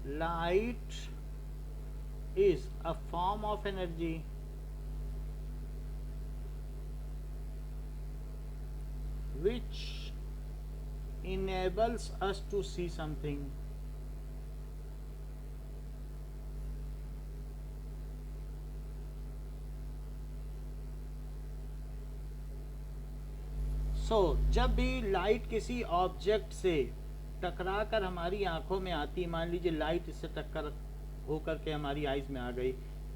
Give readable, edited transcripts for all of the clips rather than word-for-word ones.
light is a form of energy which enables us to see something. जब भी light किसी object से टकरा कर हमारी आंखों में आती, मान लीजिए लाइट इससे टक्कर होकर के हमारी आइज में आ गई,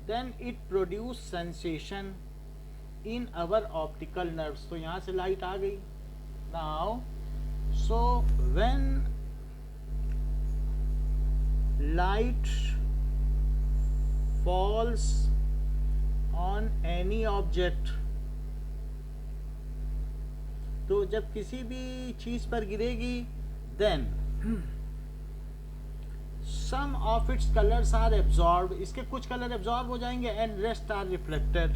then it produce sensation in our optical nerves. तो यहाँ से लाइट आ गई। Now so when light falls on any object, तो जब किसी भी चीज पर गिरेगी, then some of its colours are absorb, इसके कुछ कलर एब्जॉर्ब हो जाएंगे, and rest are reflected.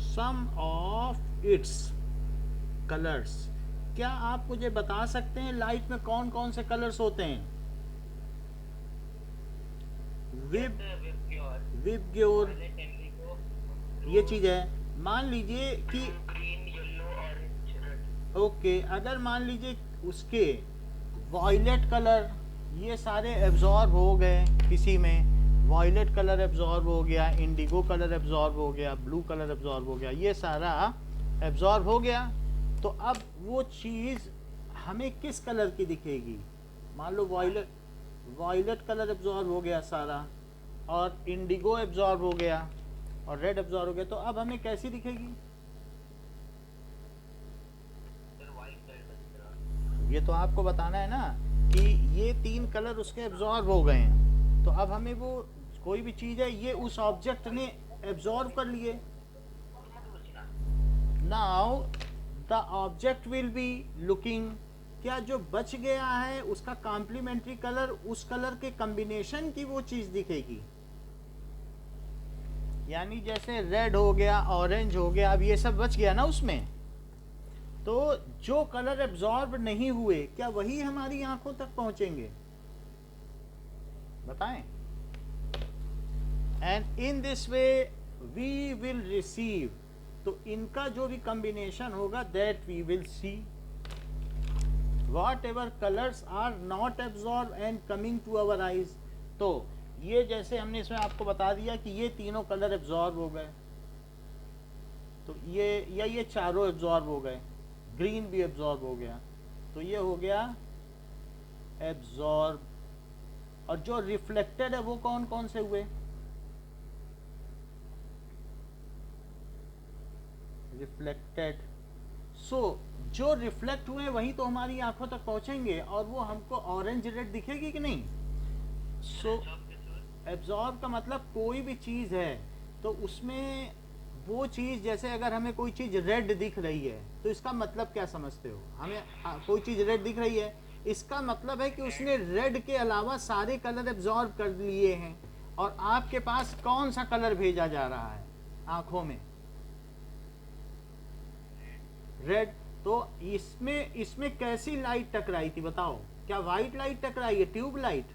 Some of its colours, क्या आप मुझे बता सकते हैं लाइट में कौन कौन से कलर्स होते हैं? विबग्योर, ये चीज है। मान लीजिए कि ओके, अगर मान लीजिए उसके वॉयलेट कलर ये सारे एब्जॉर्ब हो गए, किसी में वॉयलेट कलर एब्जॉर्ब हो गया, इंडिगो कलर एब्जॉर्ब हो गया, ब्लू कलर एब्जॉर्ब हो गया, ये सारा एब्जॉर्ब हो गया, तो अब वो चीज़ हमें किस कलर की दिखेगी? मान लो वॉयलेट कलर एब्जॉर्ब हो गया सारा, और इंडिगो एब्जॉर्ब हो गया, और रेड एब्जॉर्ब हो गया, तो अब हमें कैसी दिखेगी? ये तो आपको बताना है ना कि ये तीन कलर उसके एब्जॉर्ब हो गए हैं, तो अब हमें वो कोई भी चीज़ है ये उस ऑब्जेक्ट ने एब्जॉर्ब कर लिए। Now the object will be looking, क्या जो बच गया है उसका कॉम्प्लीमेंट्री कलर, उस कलर के कॉम्बिनेशन की वो चीज़ दिखेगी। यानी जैसे रेड हो गया, ऑरेंज हो गया, अब ये सब बच गया ना उसमें, तो जो कलर एब्जॉर्ब नहीं हुए क्या वही हमारी आंखों तक पहुंचेंगे? बताएं। And in this way we will receive, तो इनका जो भी कॉम्बिनेशन होगा that we will see. Whatever colours are not absorb and coming to our eyes, तो ये जैसे हमने इसमें आपको बता दिया कि ये तीनों कलर एब्जॉर्ब हो गए, तो ये चारों एब्जॉर्ब हो गए, ग्रीन भी एब्जॉर्ब हो गया, तो ये हो गया एब्जॉर्ब। और जो रिफ्लेक्टेड है वो कौन कौन से हुए? रिफ्लेक्टेड। सो जो रिफ्लेक्ट हुए वही तो हमारी आंखों तक पहुंचेंगे, और वो हमको ऑरेंज रेड दिखेगी कि नहीं? सो एब्जॉर्ब का मतलब कोई भी चीज़ है तो उसमें वो चीज़, जैसे अगर हमें कोई चीज़ रेड दिख रही है तो इसका मतलब क्या समझते हो? हमें कोई चीज़ रेड दिख रही है, इसका मतलब है कि उसने रेड के अलावा सारे कलर एब्जॉर्ब कर लिए हैं, और आपके पास कौन सा कलर भेजा जा रहा है आंखों में? रेड। तो इसमें कैसी लाइट टकराई थी बताओ? क्या वाइट लाइट टकराई है, ट्यूब लाइट?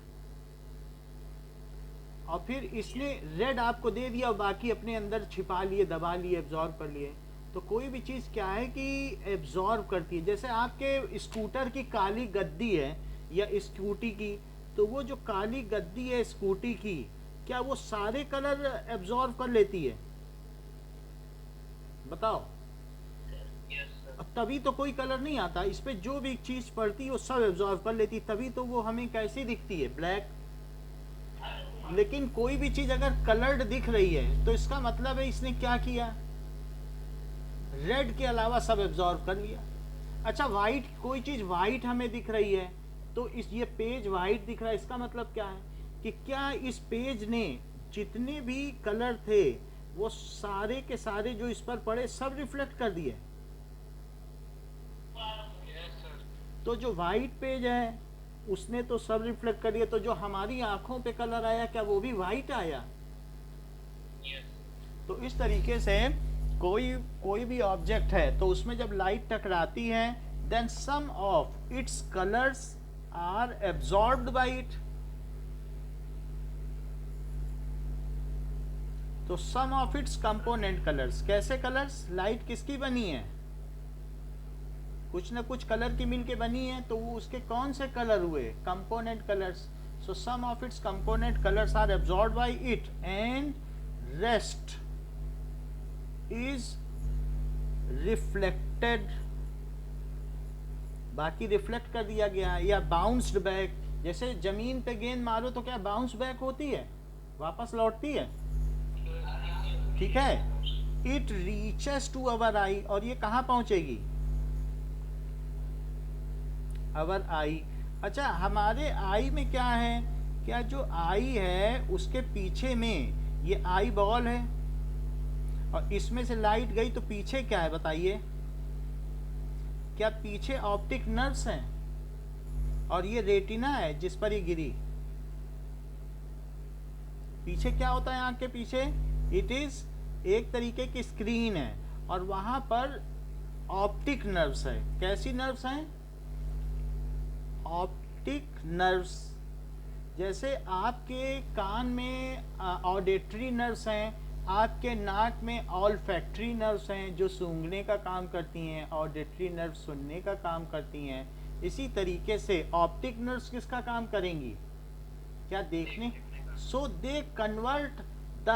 और फिर इसने रेड आपको दे दिया और बाकी अपने अंदर छिपा लिए, दबा लिए, एब्जॉर्ब कर लिए। तो कोई भी चीज़ क्या है कि एब्जॉर्ब करती है। जैसे आपके स्कूटर की काली गद्दी है या स्कूटी की, तो वो जो काली गद्दी है स्कूटी की, क्या वो सारे कलर एब्जॉर्ब कर लेती है? बताओ। अब तभी तो कोई कलर नहीं आता, इस पे जो भी चीज़ पड़ती है वो सब एब्जॉर्ब कर लेती, तभी तो वो हमें कैसी दिखती है? ब्लैक। लेकिन कोई भी चीज अगर कलर्ड दिख रही है तो इसका मतलब है इसने क्या किया? रेड के अलावा सब एब्जॉर्ब कर लिया। अच्छा, वाइट, कोई चीज वाइट हमें दिख रही है तो ये पेज वाइट दिख रहा है, इसका मतलब क्या है कि क्या इस पेज ने जितने भी कलर थे वो सारे के सारे जो इस पर पड़े सब रिफ्लेक्ट कर दिए? तो जो वाइट पेज है उसने तो सब रिफ्लेक्ट कर दिया, तो जो हमारी आंखों पे कलर आया क्या वो भी वाइट आया? तो इस तरीके से कोई भी ऑब्जेक्ट है तो उसमें जब लाइट टकराती है, then some of its colours are absorbed by it, तो some of its component colours, कैसे कलर्स, लाइट किसकी बनी है, कुछ ना कुछ कलर की मिल के बनी है, तो वो उसके कौन से कलर हुए, component colours. So some of its component colours are absorbed by it and rest is reflected, बाकी रिफ्लेक्ट कर दिया गया, या बाउंस्ड बैक. जैसे जमीन पे गेंद मारो तो क्या बाउंस बैक होती है, वापस लौटती है, ठीक है. इट रीचेस टू अवर आई, और ये कहाँ पहुंचेगी, अवर आई. अच्छा, हमारे आई में क्या है, क्या जो आई है उसके पीछे में ये आई बॉल है, और इसमें से लाइट गई तो पीछे क्या है बताइए, क्या पीछे ऑप्टिक नर्व्स हैं, और ये रेटिना है जिस पर ये गिरी. पीछे क्या होता है आंख के पीछे, इट इज एक तरीके की स्क्रीन है, और वहां पर ऑप्टिक नर्व्स है. कैसी नर्व्स हैं, ऑप्टिक नर्व्स. जैसे आपके कान में ऑडिटरी नर्व्स हैं, आपके नाक में ऑल्फैक्टरी नर्व्स हैं जो सूंघने का काम करती हैं, ऑडिटरी नर्व सुनने का काम करती हैं. इसी तरीके से ऑप्टिक नर्व्स किसका काम करेंगी, क्या देखने. So they convert the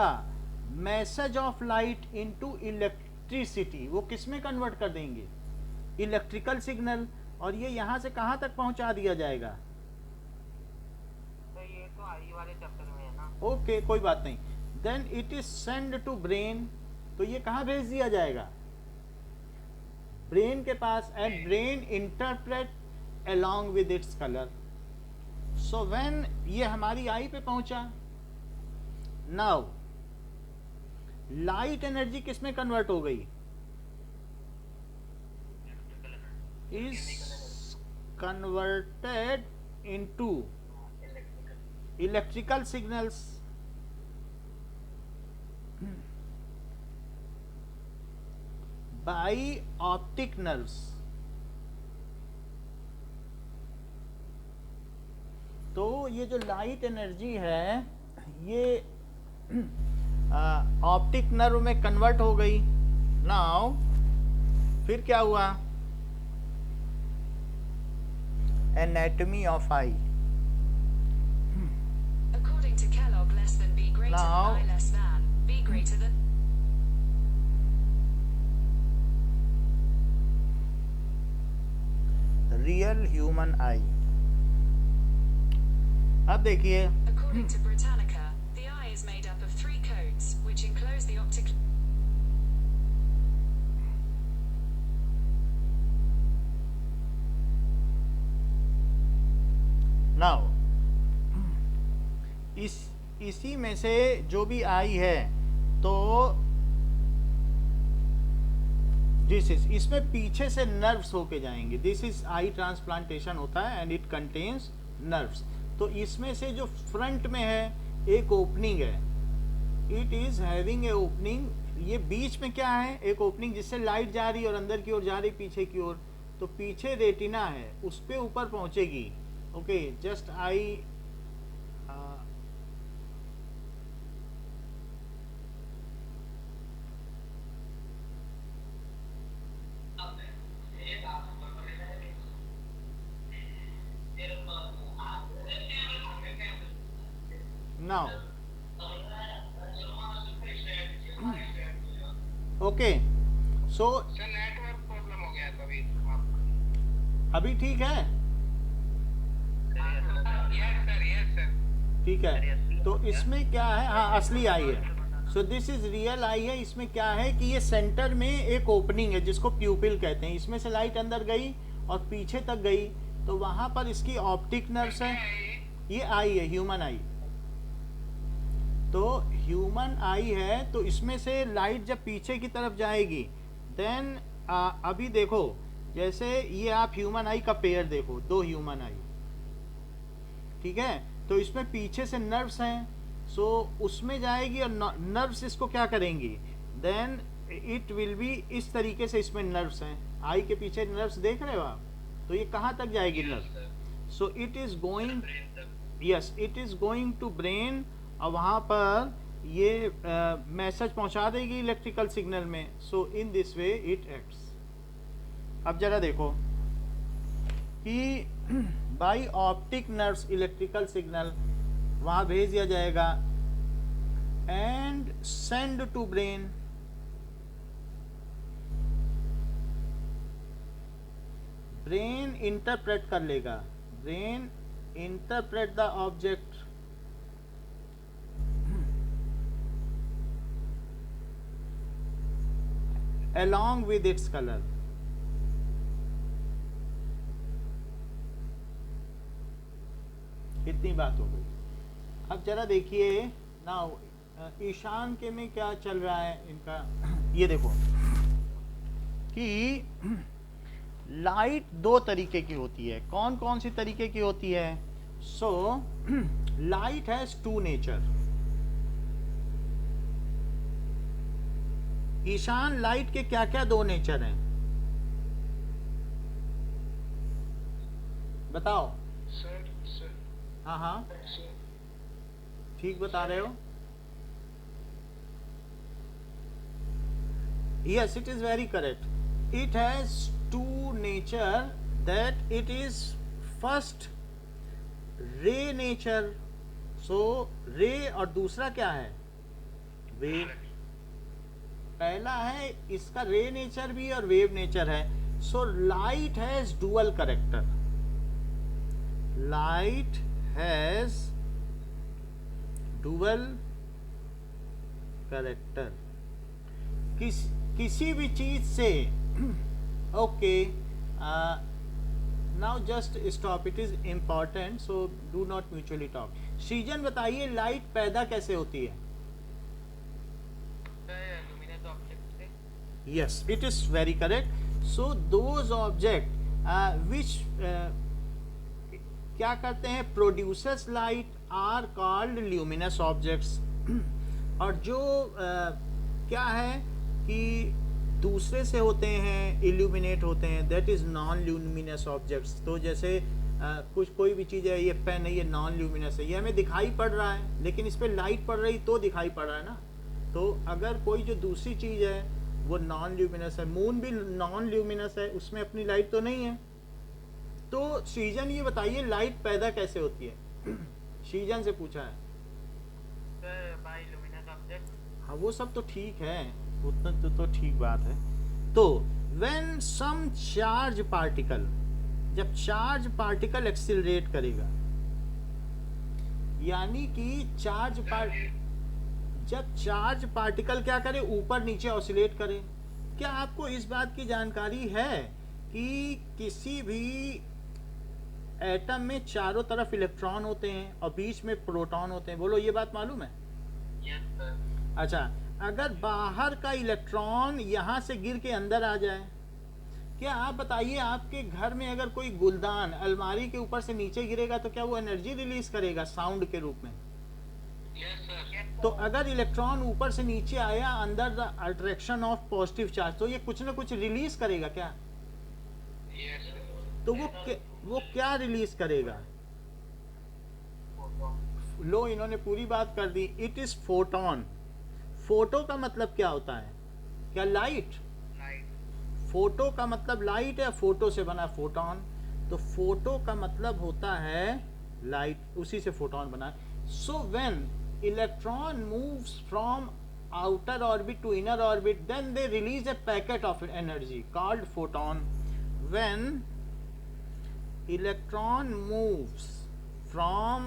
message of light into electricity, वो किस में कन्वर्ट कर देंगे, इलेक्ट्रिकल सिग्नल, और ये यहाँ से कहाँ तक पहुँचा दिया जाएगा. तो ये तो आई वाले चैप्टर में है ना. ओके, कोई बात नहीं. Then it is send to brain, तो ये कहाँ भेज दिया जाएगा, ब्रेन के पास, and brain interpret along with its color. So when ये हमारी आई पे पहुंचा, now लाइट एनर्जी किस में कन्वर्ट हो गई, is converted into electrical signals by optic nerves. तो ये जो लाइट एनर्जी है ये ऑप्टिक नर्व में कन्वर्ट हो गई. नाउ फिर क्या हुआ, anatomy of I. According to Kellogg, less than B greater Now- than I less than B greater than. Real human आई. अब देखिए, According to Britannica, the eye is made up of 3 coats, which enclose the optic. Now इसी में से जो भी आई है, तो this is, इसमें पीछे से नर्व्स होके जाएंगे. दिस इज आई ट्रांसप्लांटेशन होता है एंड इट कंटेन्स नर्व्स. तो इसमें से जो फ्रंट में है एक ओपनिंग है, it is having a opening. ये बीच में क्या है, एक ओपनिंग जिससे लाइट जा रही है और अंदर की ओर जा रही पीछे की ओर. तो पीछे रेटिना है, उस पे ऊपर पहुंचेगी. Okay, just I now okay. So sir network problem हो गया था अभी आपका. अभी ठीक है, यस सर. ठीक है. तो इसमें क्या है, हाँ असली आई है. So this is real I है. इसमें क्या है कि ये सेंटर में एक ओपनिंग है जिसको प्यूपिल कहते हैं. इसमें से लाइट अंदर गई और पीछे तक गई, तो वहां पर इसकी ऑप्टिक नर्व्स है. ये आई है, ह्यूमन आई. तो ह्यूमन आई है, तो इसमें से लाइट जब पीछे की तरफ जाएगी, देन अभी देखो, जैसे ये आप ह्यूमन आई का पेयर देखो, 2 ह्यूमन आई, ठीक है. तो इसमें पीछे से नर्व्स हैं, सो उसमें जाएगी और नर्व्स इसको क्या करेंगी, देन इट विल बी इस तरीके से. इसमें नर्व्स हैं, आई के पीछे नर्व्स देख रहे हो आप, तो ये कहाँ तक जाएगी nerve. So it is going, yes it is going to brain, और वहाँ पर ये मैसेज पहुंचा देगी इलेक्ट्रिकल सिग्नल में. So in this way it acts. अब जरा देखो कि by optic nerves electrical signal वहां भेज दिया जाएगा and send to brain. Brain interpret कर लेगा. Brain interpret the object along with its color. इतनी बात हो गई. अब जरा देखिए नाउ ईशान के में क्या चल रहा है इनका. ये देखो कि लाइट दो तरीके की होती है. कौन कौन सी तरीके की होती है? So light has two nature. Ishan light के क्या क्या दो नेचर हैं बताओ. सर हाँ हाँ ठीक बता रहे हो. Yes it is very correct. It has two nature. That it is first ray nature. So ray और दूसरा क्या है? वेव. पहला है इसका रे नेचर भी और वेव नेचर है. So light has dual character. Light has dual character. किसी भी चीज से okay now just stop. It is important so do not mutually talk. सृजन बताइए लाइट पैदा कैसे होती है? Yes, it is very correct. So those object which क्या करते हैं? Produces light are called luminous objects. और जो क्या है कि दूसरे से होते हैं illuminate होते हैं that is non-luminous objects. तो जैसे कुछ कोई भी चीज़ है, ये पेन है, ये नॉन ल्यूमिनस है, ये हमें दिखाई पड़ रहा है लेकिन इस पर लाइट पड़ रही तो दिखाई पड़ रहा है ना. तो अगर कोई जो दूसरी चीज़ है वो नॉन ल्यूमिनस है. मून भी नॉन ल्यूमिनस है, उसमें अपनी लाइट तो नहीं है. तो सृजन ये बताइए लाइट पैदा कैसे होती है? सृजन से पूछा है. हाँ वो सब तो ठीक है, उतना तो ठीक बात है. तो व्हेन सम चार्ज पार्टिकल, जब चार्ज पार्टिकल एक्सिलरेट करेगा यानी कि जब चार्ज पार्टिकल क्या करे? ऊपर नीचे ऑसिलेट करे. क्या आपको इस बात की जानकारी है कि किसी भी एटम में चारों तरफ इलेक्ट्रॉन होते हैं और बीच में प्रोटॉन होते हैं? बोलो ये बात मालूम है? Yes sir. अच्छा, अगर बाहर का इलेक्ट्रॉन यहाँ से गिर के अंदर आ जाए, क्या आप बताइए आपके घर में अगर कोई गुलदान अलमारी के ऊपर से नीचे गिरेगा तो क्या वो एनर्जी रिलीज करेगा साउंड के रूप में? Yes sir. तो अगर इलेक्ट्रॉन ऊपर से नीचे आया अंदर the attraction of positive charge तो ये कुछ ना कुछ रिलीज करेगा क्या? Yes sir. तो वो क्या रिलीज करेगा? लो इन्होंने पूरी बात कर दी. It is photon. फोटो का मतलब क्या होता है? क्या लाइट? फोटो का मतलब लाइट है, फोटो से बना फोटोन. तो फोटो का मतलब होता है लाइट, उसी से फोटोन बना. So when electron moves from outer orbit to inner orbit, then they release a packet of energy called photon. When electron moves from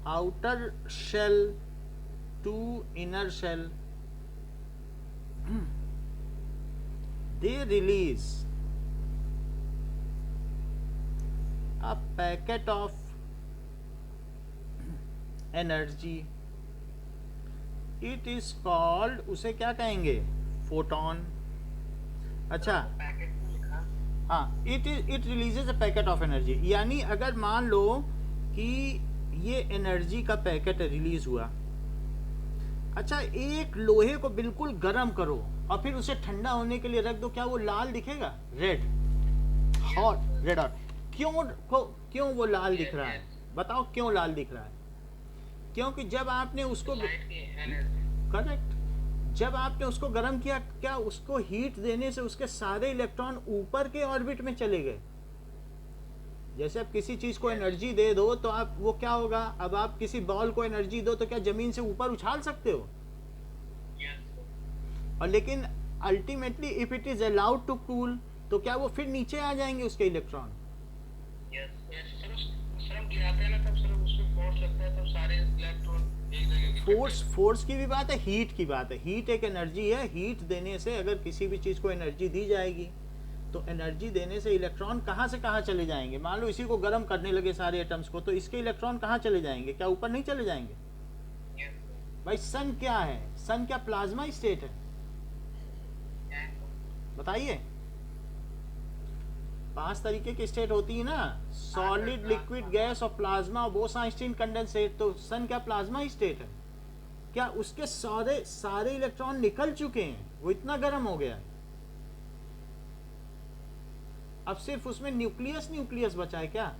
outer shell to inner shell, they release a packet of energy. It is called, उसे क्या कहेंगे? Photon. अच्छा हाँ, it releases a packet of energy. यानी अगर मान लो कि ये एनर्जी का पैकेट रिलीज हुआ. अच्छा, एक लोहे को बिल्कुल गर्म करो और फिर उसे ठंडा होने के लिए रख दो, क्या वो लाल दिखेगा? Red hot, red hot. क्यों वो लाल दिख रहा है? बताओ क्यों लाल दिख रहा है? क्योंकि जब आपने उसको लाइट की एनर्जी। करेक्ट, जब आपने उसको गर्म किया, क्या उसको हीट देने से उसके सारे इलेक्ट्रॉन ऊपर के ऑर्बिट में चले गए? जैसे आप किसी चीज को एनर्जी दे दो तो आप वो क्या होगा, अब आप किसी बॉल को एनर्जी दो तो क्या जमीन से ऊपर उछाल सकते हो? और लेकिन ultimately if it is allowed to cool तो क्या वो फिर नीचे आ जाएंगे उसके इलेक्ट्रॉन? सर हम गिराते हैं ना तब सर उसमें फोर्स लगता है, तब सारे इलेक्ट्रॉन एक जगह इकट्ठे फोर्स की भी बात है, हीट की बात है। हीट एक एनर्जी है, हीट देने से अगर किसी भी चीज को एनर्जी दी जाएगी तो एनर्जी देने से इलेक्ट्रॉन कहाँ से कहाँ चले जाएंगे। मान लो इसी को गर्म करने लगे सारे एटम्स को, तो इसके इलेक्ट्रॉन कहाँ चले जाएंगे? क्या ऊपर नहीं चले जाएंगे? Yes, sir. भाई सन क्या है? सन क्या प्लाज्मा स्टेट है? Yes, sir. बताइए। 5 तरीके की स्टेट होती है ना, सॉलिड, लिक्विड, गैस और प्लाज्मा, बोस-आइंस्टीन कंडेंसेट। तो सन क्या प्लाज्मा स्टेट है? क्या उसके सारे इलेक्ट्रॉन निकल चुके हैं? वो इतना गर्म हो गया है, अब सिर्फ उसमें न्यूक्लियस बचा है क्या?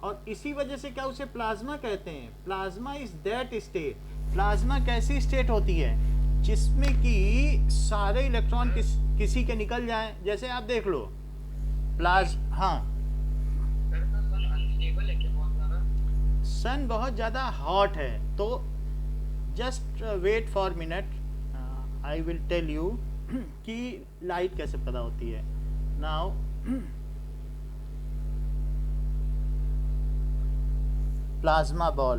और इसी वजह से क्या उसे प्लाज्मा कहते हैं। Plasma is that state. Plasma कैसी स्टेट होती है जिसमें कि सारे इलेक्ट्रॉन किसी के निकल जाएं। जैसे आप देख लो हाँ, सर का सन अनस्टेबल है क्या बहुत ज़्यादा? सन बहुत ज़्यादा हॉट है। तो just wait for minute, I will tell you कि लाइट कैसे पैदा होती है। नाउ प्लाज्मा बॉल,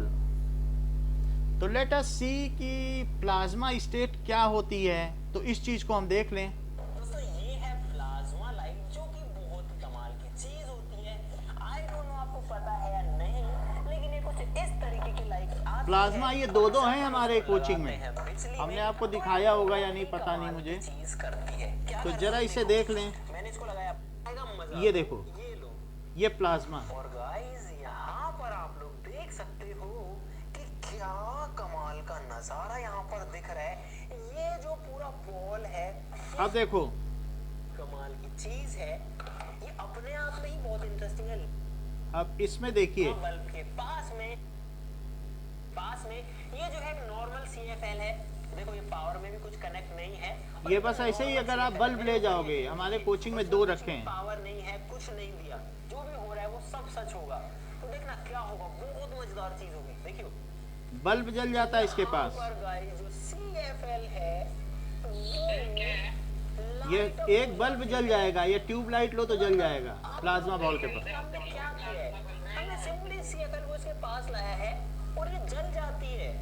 तो लेट अस सी कि प्लाज्मा स्टेट क्या होती है। तो इस चीज को हम देख लें। दोस्तों ये है प्लाज्मा लाइट, जो कि बहुत कमाल की चीज होती है। आई डोंट नो आपको पता है या नहीं, लेकिन ये कुछ इस तरीके की लाइट आती प्लाज्मा है। ये दो हैं हमारे कोचिंग में, लगाते हैं बिजली हमने में, आपको तो दिखाया होगा या नहीं कमाल पता नहीं की मुझे। चीज करती है। क्या तो करती जरा है इसे देखो। देख लें। मैंने इसको लगाया, आएगा मजा। ये देखो, ये लो। ये प्लाज्मा। और गाइस यहाँ पर आप लोग देख सकते हो कि क्या कमाल का नजारा यहाँ पर दिख रहा है। ये जो पूरा बॉल है, अब देखो, कमाल की चीज है। ये अपने आप में ही बहुत इंटरेस्टिंग है। अब इसमें देखिए, बल्ब के पास में ये जो है नॉर्मल CFL है। देखो ये पावर में भी कुछ कनेक्ट नहीं है। और ये बस ऐसे ही अगर आप CFL बल्ब है। ले जाओगे, हमारे कोचिंग में 2 रखे हैं। पावर नहीं है, कुछ नहीं दिया, जो भी हो रहा है वो सब सच होगा। तो देखना क्या होगा, बहुत मजेदार चीज होगी। देखियो बल्ब जल जाता है इसके पास। यहाँ पर गाइस जो CFL है ये एक बल्ब जल जाएगा, ये ट्यूब लाइट लो तो जल जाएगा प्लाज्मा बॉल के पास। हमने क्या किया है, हमने सिंपली CFL को इसके पास लाया है और ये जल जाती है।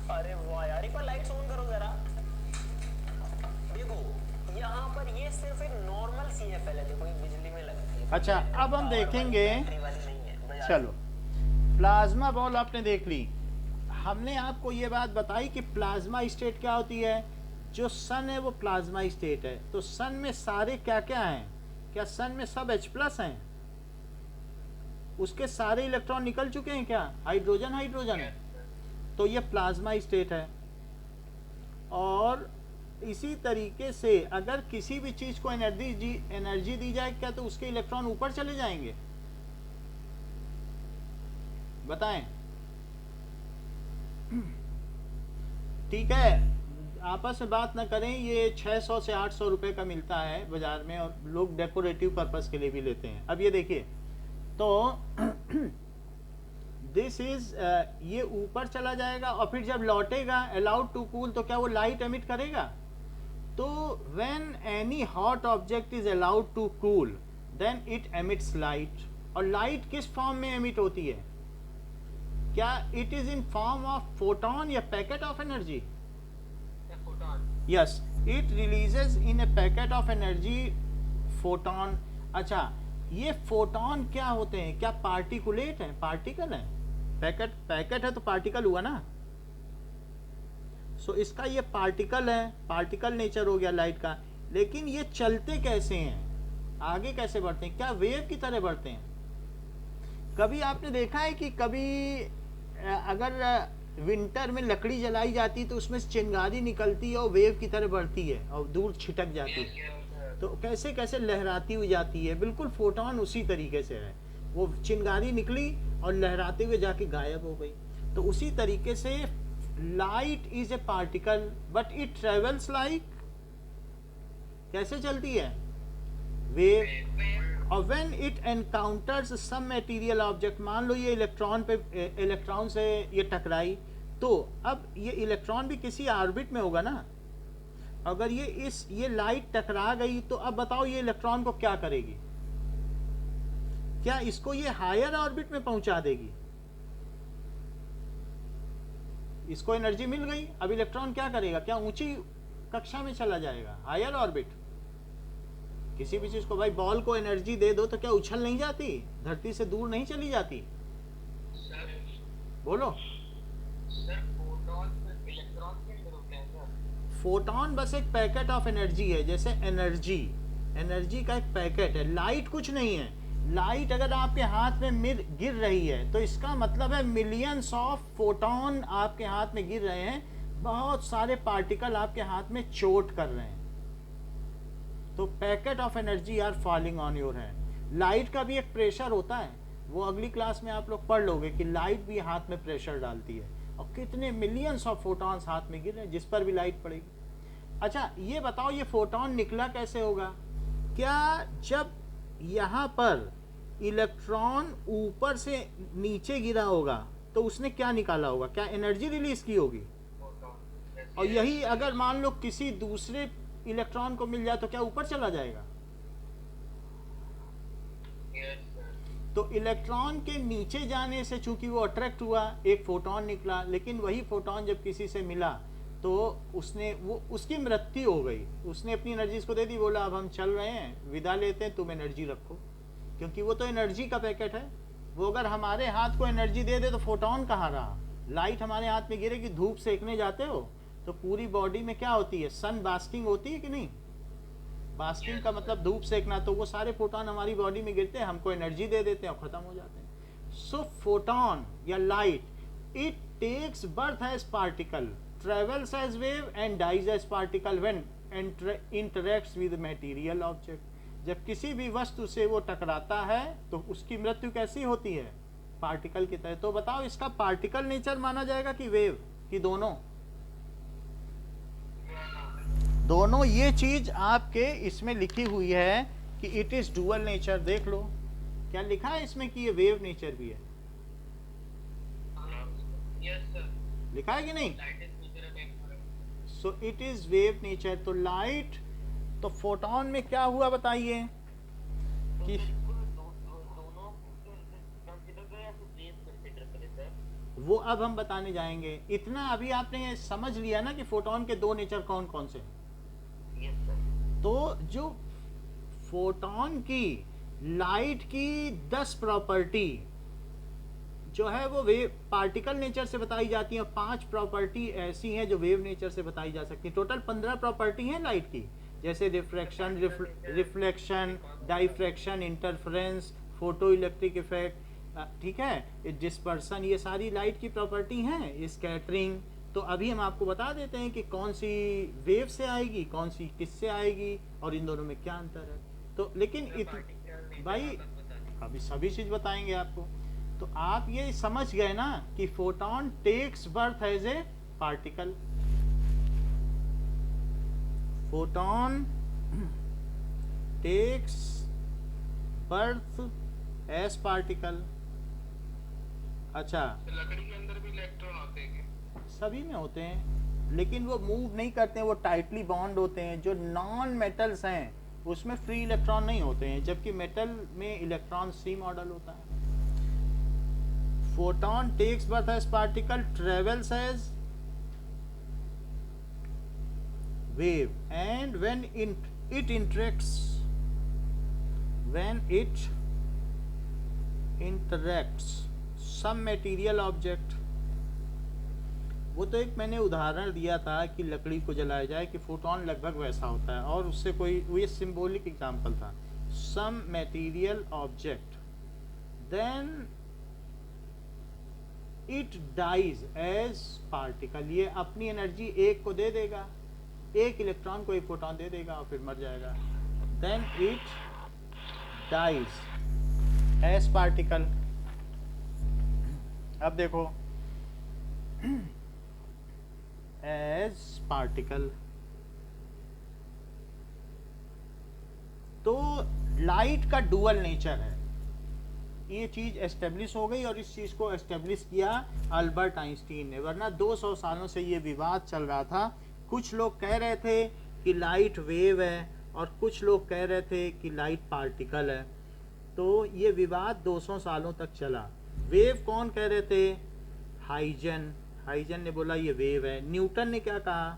अरे वाह यार, एक बार लाइट्स ऑन करो जरा। देखो यहाँ पर ये सिर्फ एक नॉर्मल CFL है। देखो ये बिजली में लगती है। अच्छा, अब हम देखेंगे। बैटरी वाली नहीं है, बजाज। चलो, प्लाज्मा बॉल आपने देख ली। हमने आपको ये बात बताई कि प्लाज्मा स्टेट क्या होती है। जो सन है वो प्लाज्मा स्टेट है। तो सन में सारे क्या क्या हैं? क्या सन में सब H+ हैं? उसके सारे इलेक्ट्रॉन निकल चुके हैं क्या? हाइड्रोजन है। तो ये प्लाज्मा स्टेट है। और इसी तरीके से अगर किसी भी चीज को एनर्जी दी जाए, क्या तो उसके इलेक्ट्रॉन ऊपर चले जाएंगे? बताएं। ठीक है, आपस में बात ना करें। ये 600 से 800 रुपए का मिलता है बाजार में, और लोग डेकोरेटिव पर्पस के लिए भी लेते हैं। अब ये देखिए, तो दिस इज ये ऊपर चला जाएगा और फिर जब लौटेगा अलाउड टू कूल, तो क्या वो लाइट एमिट करेगा? तो when any hot object is allowed to cool then it emits light. और लाइट किस फॉर्म में एमिट होती है? क्या it is in form of photon या packet of energy? Yes, it releases in a packet of energy, photon. अच्छा, ये photon क्या होते हैं? क्या पार्टिकुलेट हैं, पार्टिकल हैं? पैकेट है तो पार्टिकल हुआ ना। सो इसका ये पार्टिकल है, पार्टिकल नेचर हो गया लाइट का। लेकिन ये चलते कैसे हैं, आगे कैसे बढ़ते हैं? क्या वेव की तरह बढ़ते हैं? कभी आपने देखा है कि कभी अगर विंटर में लकड़ी जलाई जाती है तो उसमें से चिंगारी निकलती है और वेव की तरह बढ़ती है और दूर छिटक जाती है, तो कैसे कैसे लहराती हुई जाती है। बिल्कुल फोटोन उसी तरीके से है। वो चिंगारी निकली और लहराते हुए जाके गायब हो गई। तो उसी तरीके से light is a particle but it travels like, कैसे चलती है? वेव। और when it encounters some material object, मान लो ये इलेक्ट्रॉन से ये टकराई, तो अब ये इलेक्ट्रॉन भी किसी ऑर्बिट में होगा ना। अगर ये लाइट टकरा गई तो अब बताओ ये इलेक्ट्रॉन को क्या करेगी? क्या इसको ये हायर ऑर्बिट में पहुंचा देगी? इसको एनर्जी मिल गई, अब इलेक्ट्रॉन क्या करेगा? क्या ऊंची कक्षा में चला जाएगा, हायर ऑर्बिट? किसी भी चीज को, भाई बॉल को एनर्जी दे दो तो क्या उछल नहीं जाती, धरती से दूर नहीं चली जाती? सर बोलो। सर फोटॉन इलेक्ट्रॉन के अंदर होते हैं सर। फोटॉन बस एक पैकेट ऑफ एनर्जी है, जैसे एनर्जी का एक पैकेट है। लाइट कुछ नहीं है। लाइट अगर आपके हाथ में गिर रही है तो इसका मतलब है मिलियंस ऑफ फोटॉन आपके हाथ में गिर रहे हैं, बहुत सारे पार्टिकल आपके हाथ में चोट कर रहे हैं। तो packet of energy are falling on your hand. Light का भी एक प्रेशर होता है, वो अगली क्लास में आप लोग पढ़ लोगे कि लाइट भी हाथ में प्रेशर डालती है, और कितने मिलियंस ऑफ फोटॉन्स हाथ में गिर रहे हैं जिस पर भी लाइट पड़ेगी। अच्छा ये बताओ ये फोटॉन निकला कैसे होगा? क्या जब यहाँ पर इलेक्ट्रॉन ऊपर से नीचे गिरा होगा तो उसने क्या निकाला होगा? क्या एनर्जी रिलीज की होगी? और यही अगर मान लो किसी दूसरे इलेक्ट्रॉन को मिल जाए तो क्या ऊपर चला जाएगा? Yes sir. तो इलेक्ट्रॉन के नीचे जाने से चूंकि वो अट्रैक्ट हुआ, एक फोटॉन निकला, लेकिन वही फोटॉन जब किसी से मिला तो उसकी मृत्यु हो गई। उसने अपनी एनर्जी इसको दे दी, बोला अब हम चल रहे हैं, विदा लेते हैं, तुम एनर्जी रखो। क्योंकि वो तो एनर्जी का पैकेट है। वो अगर हमारे हाथ को एनर्जी दे दे तो फोटॉन कहाँ रहा? लाइट हमारे हाथ में गिरेगी, धूप सेकने जाते हो तो पूरी बॉडी में क्या होती है? सन बास्किंग होती है कि नहीं? बास्किंग का मतलब धूप सेकना। तो वो सारे फोटॉन हमारी बॉडी में गिरते हैं, हमको एनर्जी दे देते हैं और खत्म हो जाते हैं। सो फोटॉन या light it takes birth as particle, travels as wave and dies as particle when interacts with material object। जब किसी भी वस्तु से वो टकराता है तो उसकी मृत्यु कैसी होती है? पार्टिकल की तरह। तो बताओ इसका पार्टिकल नेचर माना जाएगा कि वेव, कि दोनों? दोनों। ये चीज आपके इसमें लिखी हुई है कि इट इज डुअल नेचर। देख लो क्या लिखा है इसमें कि ये वेव नेचर भी है। Yes sir. लिखा है कि नहीं? लाइट इज नेचर ऑफ एक। सो इट इज वेव नेचर। तो लाइट, तो फोटॉन में क्या हुआ बताइए कि दोनों कंसीडर करें या फिर वेव कंसीडर करें सर? वो अब हम बताने जाएंगे। इतना अभी आपने समझ लिया ना कि फोटॉन के दो नेचर कौन कौन से। Yes sir. तो जो फोटॉन की लाइट की 10 प्रॉपर्टी जो है वो वेव पार्टिकल नेचर से बताई जाती है। 5 प्रॉपर्टी ऐसी हैं जो वेव नेचर से बताई जा सकती है। टोटल 15 प्रॉपर्टी हैं लाइट की, जैसे refraction, reflection, diffraction, interference, photo electric effect, ठीक है, डिस्पर्सन, ये सारी लाइट की प्रॉपर्टी हैं। स्कैटरिंग। तो अभी हम आपको बता देते हैं कि कौन सी वेव से आएगी, कौन सी किससे आएगी, और इन दोनों में क्या अंतर है। तो लेकिन भाई अभी सभी चीज बताएंगे आपको। तो आप ये समझ गए ना कि photon takes birth as a particle. Photon takes birth as particle. अच्छा, लकड़ी के अंदर भी इलेक्ट्रॉन होते हैं क्या? सभी में होते हैं, लेकिन वो मूव नहीं करते हैं, वो टाइटली बॉन्ड होते हैं। जो नॉन मेटल्स हैं उसमें फ्री इलेक्ट्रॉन नहीं होते हैं, जबकि मेटल में इलेक्ट्रॉन सी मॉडल होता है। Photon takes birth as particle, travels as wave, and when it interacts some material object। वो तो एक मैंने उदाहरण दिया था कि लकड़ी को जलाया जाए कि फोटॉन लगभग वैसा होता है, और उससे कोई ये सिंबॉलिक एग्जांपल था। some material object then it dies as particle। ये अपनी एनर्जी एक को दे देगा, एक इलेक्ट्रॉन को एक फोटॉन दे देगा और फिर मर जाएगा। Then it dies. As particle. अब देखो एस पार्टिकल, तो लाइट का डुअल नेचर है, ये चीज एस्टेब्लिश हो गई और इस चीज को एस्टेब्लिश किया अल्बर्ट आइंस्टीन ने। वरना 200 सालों से ये विवाद चल रहा था। कुछ लोग कह रहे थे कि लाइट वेव है और कुछ लोग कह रहे थे कि लाइट पार्टिकल है। तो ये विवाद 200 सालों तक चला। वेव कौन कह रहे थे? हाइजन ने बोला ये वेव है। न्यूटन ने क्या कहा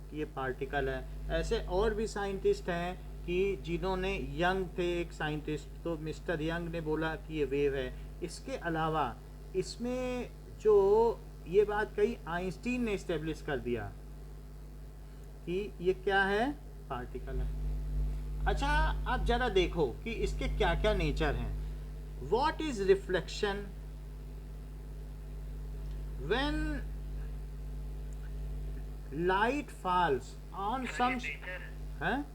कि ये पार्टिकल है। ऐसे और भी साइंटिस्ट हैं कि जिन्होंने, यंग थे एक साइंटिस्ट, तो मिस्टर यंग ने बोला कि ये वेव है। इसके अलावा इसमें जो ये बात कही आइंस्टीन ने इस्टेब्लिश कर दिया कि ये क्या है, पार्टिकल है। अच्छा अब जरा देखो कि इसके क्या क्या नेचर हैं। What is reflection? When light falls on some, हैं?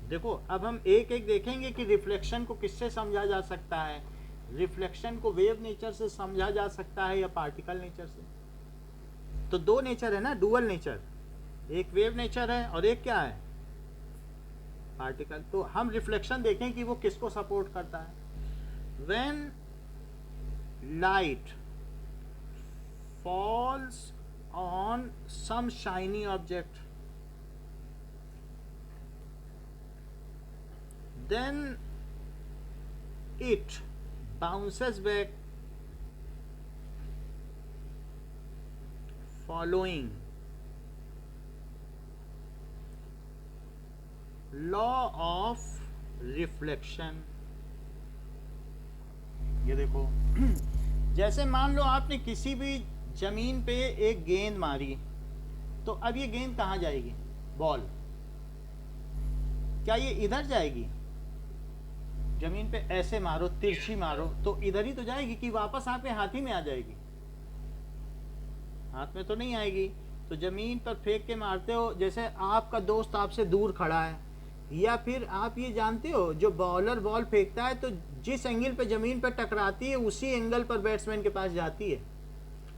देखो अब हम एक एक देखेंगे कि रिफ्लेक्शन को किससे समझा जा सकता है। रिफ्लेक्शन को वेव नेचर से समझा जा सकता है या पार्टिकल नेचर से। तो दो नेचर है ना, डुअल नेचर, एक वेव नेचर है और एक क्या है, पार्टिकल। तो हम रिफ्लेक्शन देखें कि वो किसको सपोर्ट करता है। When light falls on some shiny object, then it bounces back following law of reflection। ये देखो जैसे मान लो आपने किसी भी जमीन पे एक गेंद मारी, तो अब ये गेंद कहाँ जाएगी, बॉल, क्या ये इधर जाएगी? जमीन पे ऐसे मारो, तिरछी मारो, तो इधर ही तो जाएगी कि वापस आपके हाथ ही में आ जाएगी? हाथ में तो नहीं आएगी। तो जमीन पर फेंक के मारते हो, जैसे आपका दोस्त आपसे दूर खड़ा है, या फिर आप ये जानते हो जो बॉलर बॉल फेंकता है तो जिस एंगल पे जमीन पर टकराती है उसी एंगल पर बैट्समैन के पास जाती है।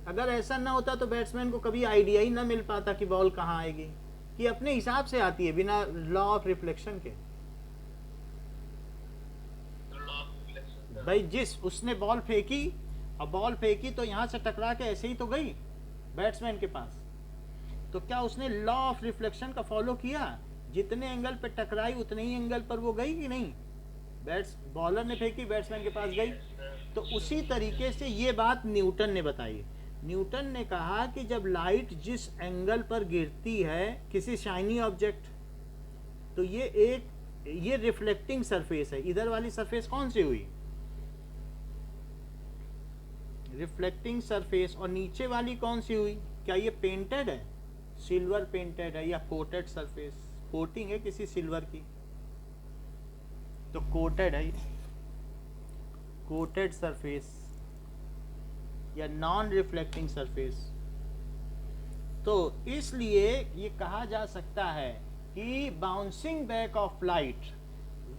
अगर ऐसा ना होता तो बैट्समैन को कभी आइडिया ही ना मिल पाता कि बॉल कहाँ आएगी, कि अपने हिसाब से आती है बिना लॉ ऑफ रिफ्लेक्शन के। भाई जिस उसने बॉल फेंकी, अब बॉल फेंकी तो यहाँ से टकरा के ऐसे ही तो गई बैट्समैन के पास, तो क्या उसने लॉ ऑफ रिफ्लेक्शन का फॉलो किया? जितने एंगल पे टकराई उतने ही एंगल पर वो गई कि नहीं? बॉलर ने फेंकी, बैट्समैन के पास गई। तो उसी तरीके से ये बात न्यूटन ने बताई। न्यूटन ने कहा कि जब लाइट जिस एंगल पर गिरती है किसी शाइनी ऑब्जेक्ट, तो ये रिफ्लेक्टिंग सरफेस है। इधर वाली सरफेस कौन सी हुई, रिफ्लेक्टिंग सरफेस, और नीचे वाली कौन सी हुई, क्या ये पेंटेड है, सिल्वर पेंटेड है या कोटेड सरफेस? कोटिंग है किसी सिल्वर की, तो कोटेड है, कोटेड सरफेस या नॉन रिफ्लेक्टिंग सरफेस। तो इसलिए ये कहा जा सकता है कि bouncing back of light,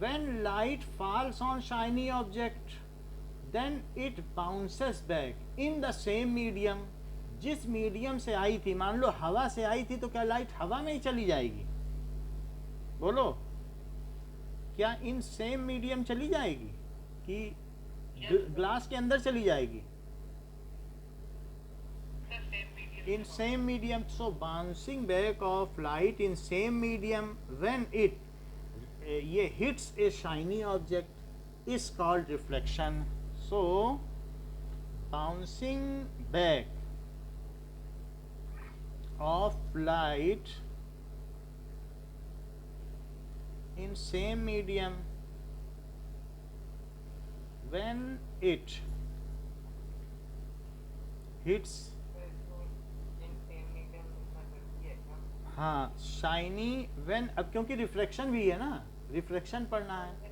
when light falls on shiny object then it bounces back in the same medium. जिस मीडियम से आई थी, मान लो हवा से आई थी, तो क्या लाइट हवा में ही चली जाएगी? बोलो, क्या इन सेम मीडियम चली जाएगी कि ग्लास के अंदर चली जाएगी? In same medium. So bouncing back of light in same medium when it ये hits a shiny object is called reflection. So bouncing back of light in same medium when it hits, हाँ shiny when, अब क्योंकि reflection भी है ना, reflection पढ़ना है।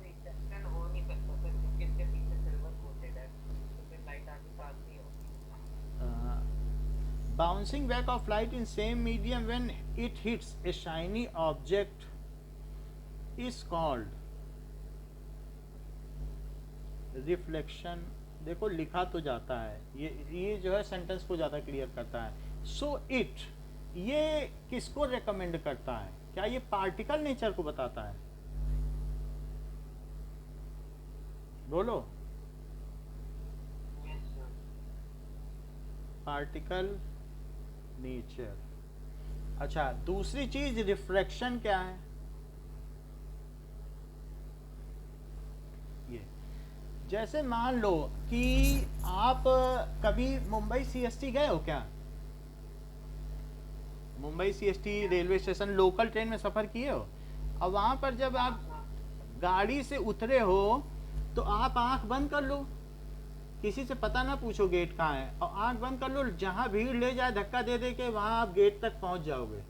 Bouncing back of light in same medium when it hits a shiny object is called reflection, देखो लिखा तो जाता है, ये जो है सेंटेंस को ज़्यादा क्लियर करता है। सो इट, ये किसको रेकमेंड करता है? क्या ये पार्टिकल नेचर को बताता है? बोलो। Yes sir. Particle nature. अच्छा, दूसरी चीज रिफ्रैक्शन क्या है? ये जैसे मान लो कि आप कभी मुंबई सीएसटी गए हो क्या? Mumbai CST railway station local train में सफर किए हो? और वहां पर जब आप गाड़ी से उतरे हो तो आप आंख बंद कर लो, किसी से पता ना पूछो गेट कहाँ है, और आंख बंद कर लो, जहां भीड़ ले जाए धक्का दे दे के वहां आप गेट तक पहुंच जाओगे।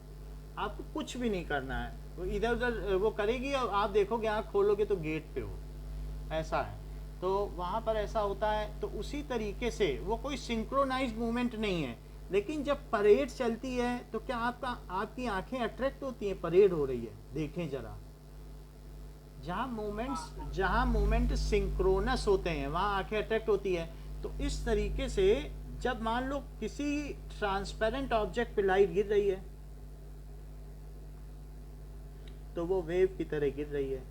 आपको कुछ भी नहीं करना है, वो इधर उधर वो करेगी और आप देखोगे, आंख खोलोगे तो गेट पे हो। ऐसा है, तो वहां पर ऐसा होता है। तो उसी तरीके से वो कोई सिंक्रोनाइज्ड मूवमेंट नहीं है, लेकिन जब परेड चलती है तो क्या आपकी आंखें अट्रैक्ट होती हैं? परेड हो रही है, देखें जरा, जहां मूवमेंट सिंक्रोनस होते हैं वहां आंखें अट्रैक्ट होती है। तो इस तरीके से जब मान लो किसी ट्रांसपेरेंट ऑब्जेक्ट पे लाइट गिर रही है तो वो वेव की तरह गिर रही है।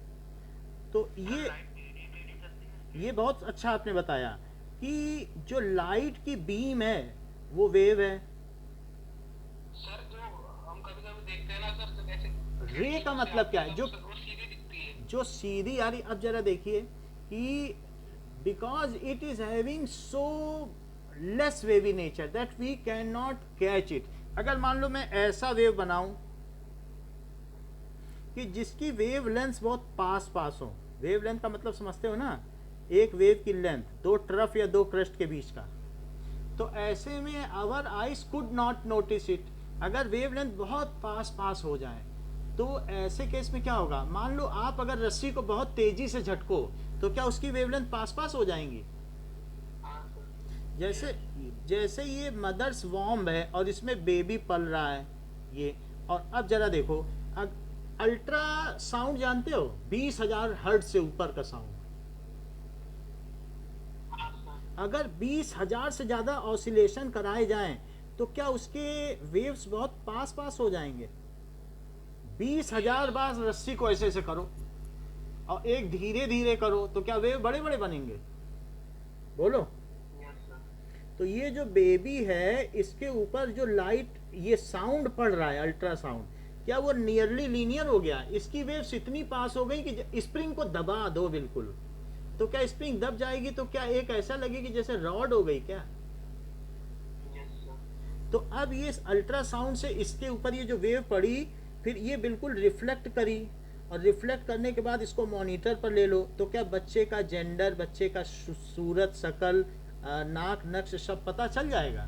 तो ये बहुत अच्छा आपने बताया कि जो लाइट की बीम है वो वेव है। सर जो हम कभी कभी देखते हैं ना सर, तो कैसे रे का मतलब क्या है? जो वो सीधी दिखती है। जो सीधी आ रही, अब जरा देखिए कि because it is having so less wavy nature that we can not catch it. अगर मान लो मैं ऐसा वेव बनाऊं कि जिसकी वेव लेंथ बहुत पास पास हो, वेव लेंथ का मतलब समझते हो ना, एक वेव की लेंथ दो ट्रफ या दो क्रस्ट के बीच का, तो ऐसे में our eyes could not notice it. अगर वेव लेंथ बहुत पास पास हो जाए तो ऐसे केस में क्या होगा? मान लो आप अगर रस्सी को बहुत तेजी से झटको तो क्या उसकी वेवलेंथ पास पास हो जाएंगी? हाँ सर। जैसे ये मदर्स वॉम्ब है और इसमें बेबी पल रहा है ये। और अब जरा देखो, अल्ट्रा साउंड जानते हो? 20,000 हर्ट्ज से ऊपर का साउंड, हाँ सर। अगर 20,000 से ज्यादा ऑसिलेशन कराए जाएं तो क्या उसके वेव्स बहुत पास पास हो जाएंगे? 20,000 बार रस्सी को ऐसे ऐसे करो और एक धीरे धीरे करो तो क्या वेव बड़े बड़े बनेंगे? बोलो। Yes sir. तो ये जो बेबी है इसके ऊपर जो लाइट, ये साउंड पड़ रहा है, अल्ट्रासाउंड, क्या वो नियरली लीनियर हो गया? इसकी वेव्स इतनी पास हो गई कि स्प्रिंग को दबा दो बिल्कुल, तो क्या स्प्रिंग दब जाएगी? तो क्या एक ऐसा लगेगी जैसे रॉड हो गई क्या? Yes sir. तो अब ये अल्ट्रासाउंड से इसके ऊपर ये जो वेव पड़ी, फिर ये बिल्कुल रिफ्लेक्ट करी, और रिफ्लेक्ट करने के बाद इसको मॉनिटर पर ले लो, तो क्या बच्चे का जेंडर, बच्चे का सूरत, शकल, नाक, नक्श सब पता चल जाएगा।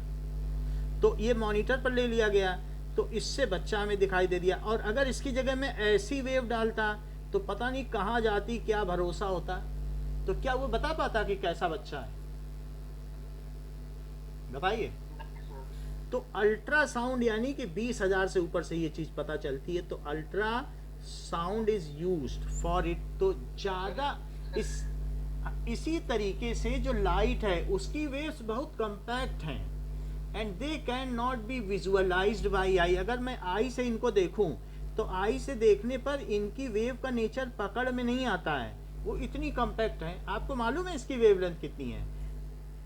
तो ये मॉनिटर पर ले लिया गया तो इससे बच्चा हमें दिखाई दे दिया। और अगर इसकी जगह में ऐसी वेव डालता तो पता नहीं कहाँ जाती, क्या भरोसा होता, तो क्या वो बता पाता कि कैसा बच्चा है? बताइए। तो अल्ट्रासाउंड यानी कि 20,000 से ऊपर से ये चीज पता चलती है, तो ultra sound is used for it. तो ज्यादा इसी तरीके से जो लाइट है उसकी वेव्स बहुत कंपैक्ट हैं and they can not be visualized by eye. अगर मैं आई से इनको देखूं तो आई से देखने पर इनकी वेव का नेचर पकड़ में नहीं आता है, वो इतनी कंपैक्ट है। आपको मालूम है इसकी वेवलेंथ कितनी है?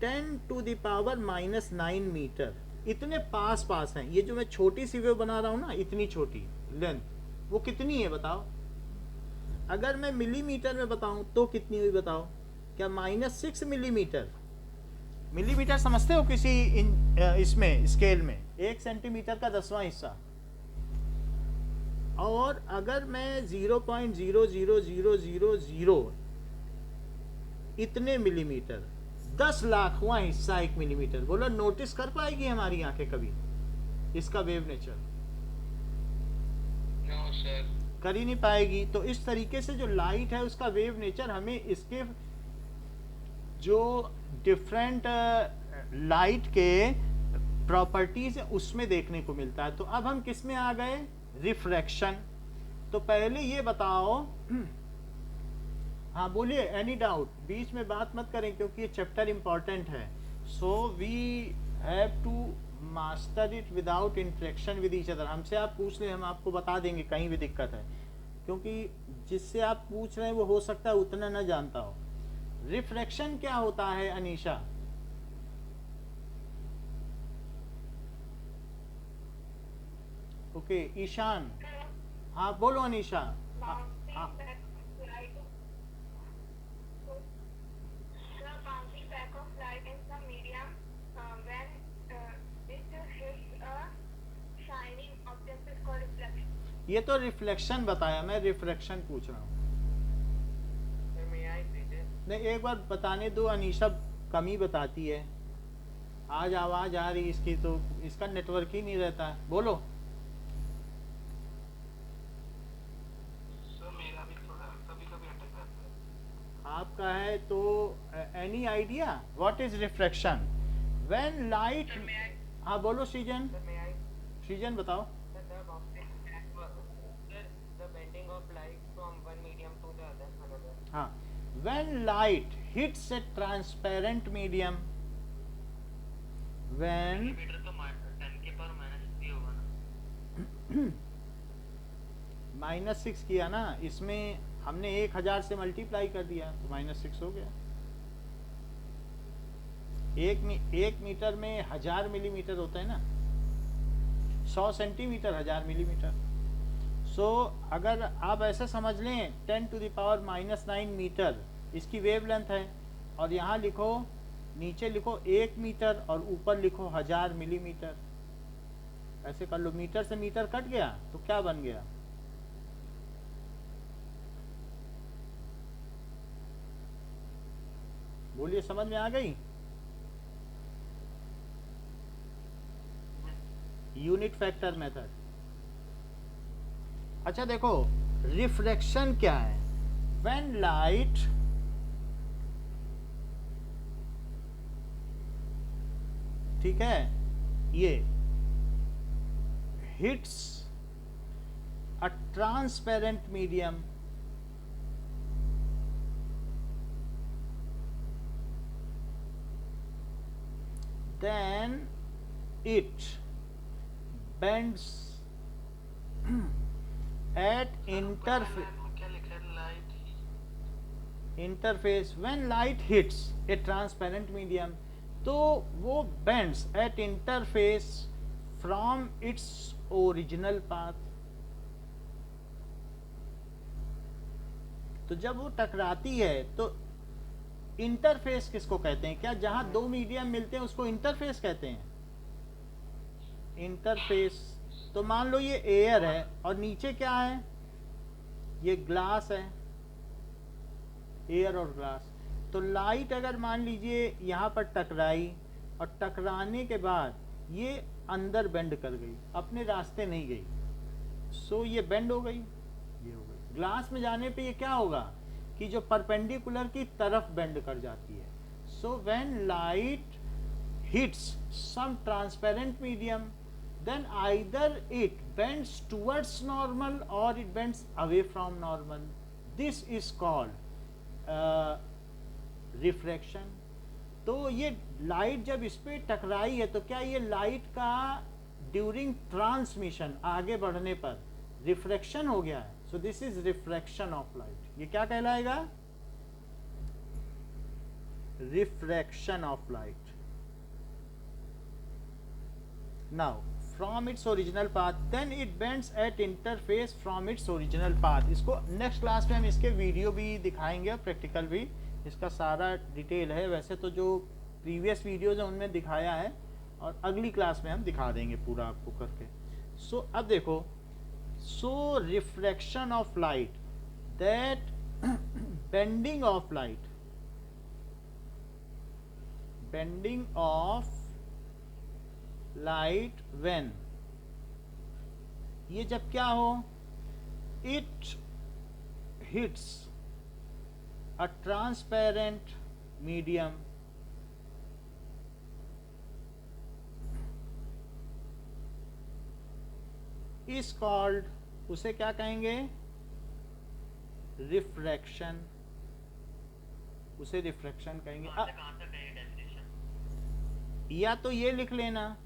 10⁻⁹ मीटर, इतने पास पास हैं। ये जो मैं छोटी सी वेव बना रहा हूं ना, इतनी छोटी लेंथ, वो कितनी है बताओ? अगर मैं मिलीमीटर में बताऊं तो कितनी हुई बताओ? क्या -6 मिलीमीटर? मिलीमीटर समझते हो किसी इसमें स्केल में? 1 सेंटीमीटर का 10वां हिस्सा। और अगर मैं 0.00000 इतने मिलीमीटर, 10 लाखवां हिस्सा 1 मिलीमीटर, बोलो नोटिस कर पाएगी हमारी आंखें कभी इसका वेव नेचर? No sir. कर ही नहीं पाएगी। तो इस तरीके से जो लाइट है उसका वेव नेचर हमें इसके जो डिफरेंट लाइट के प्रॉपर्टीज है उसमें देखने को मिलता है। तो अब हम किस में आ गए? रिफ्रैक्शन। तो पहले ये बताओ, हाँ बोलिए, एनी डाउट, बीच में बात मत करें क्योंकि ये चैप्टर इम्पॉर्टेंट है. So we have to master it without interaction with each other. हमसे आप पूछ लें, हम आपको बता देंगे कहीं भी दिक्कत है, क्योंकि जिससे आप पूछ रहे हैं वो हो सकता है उतना ना जानता हो. रिफ्रैक्शन क्या होता है अनीशा? ओके ईशान, हाँ बोलो अनीशा. हाँ, हाँ. Bouncing back of light in some medium when it hits a shining object is called reflection. ये तो रिफ्लेक्शन बताया, मैं रिफ्रैक्शन पूछ रहा हूँ. Sir, may I read it? नहीं, एक बार बताने दो. अनीशा कमी बताती है. आज आवाज आ रही इसकी, तो इसका नेटवर्क ही नहीं रहता है. बोलो. Sir, मेरा भी थोड़ा कभी-कभी अटक जाता है. आपका है तो any idea what is refraction? When light. Sir, may I? हाँ बोलो सृजन. Sir, may I? सृजन बताओ. Sir, the bouncing back of, sir, the bending of light from one medium to the another. हाँ, when light hits a transparent medium, when metre तो 10 के power -3 होगा ना. -6 किया ना, इसमें हमने 1000 से मल्टीप्लाई कर दिया तो -6 हो गया. एक मीटर में 1000 मिलीमीटर होता है ना, 100 सेंटीमीटर 1000 मिलीमीटर. सो अगर आप ऐसा समझ लें 10 टू द पावर -9 मीटर इसकी वेवलेंथ है, और यहाँ लिखो, नीचे लिखो 1 मीटर और ऊपर लिखो 1000 मिलीमीटर. ऐसे कर लो, मीटर से मीटर कट गया तो क्या बन गया? बोलिए, समझ में आ गई? Unit factor method. अच्छा देखो, रिफ्रैक्शन क्या है? व्हेन लाइट ठीक है, ये hits a transparent medium, then it bends at interface. When light hits a transparent medium, तो वो bends at interface from its original path. तो जब वो टकराती है तो इंटरफेस किसको कहते हैं? क्या जहां दो मीडियम मिलते हैं उसको इंटरफेस कहते हैं? इंटरफेस. तो मान लो ये एयर है और नीचे क्या है? ये ग्लास है, एयर और ग्लास. तो लाइट अगर मान लीजिए यहाँ पर टकराई, और टकराने के बाद ये अंदर बेंड कर गई, अपने रास्ते नहीं गई, सो ये बेंड हो गई, ये हो गई. ग्लास में जाने पे ये क्या होगा कि जो परपेंडिकुलर की तरफ बेंड कर जाती है. So when light hits some transparent medium, then either it bends towards normal और it bends away from normal. This is called refraction. तो ये लाइट जब इस पे टकराई है तो क्या ये लाइट का ड्यूरिंग ट्रांसमिशन, आगे बढ़ने पर रिफ्रैक्शन हो गया है? So this is refraction of light. ये क्या कहलाएगा? Refraction of light. Now from its original path, then it bends at interface from its original path. इसको नेक्स्ट क्लास में हम इसके वीडियो भी दिखाएंगे और प्रैक्टिकल भी, इसका सारा डिटेल है. वैसे तो जो प्रीवियस वीडियोज है उनमें दिखाया है, और अगली क्लास में हम दिखा देंगे पूरा आपको करके. सो अब देखो, so refraction of light, that bending of light, bending of light when, ये जब क्या हो, it hits a transparent medium, is called, उसे क्या कहेंगे? रिफ्रैक्शन. उसे रिफ्रैक्शन कहेंगे। कहाँ तक है ये डेफिनेशन? या तो ये लिख लेना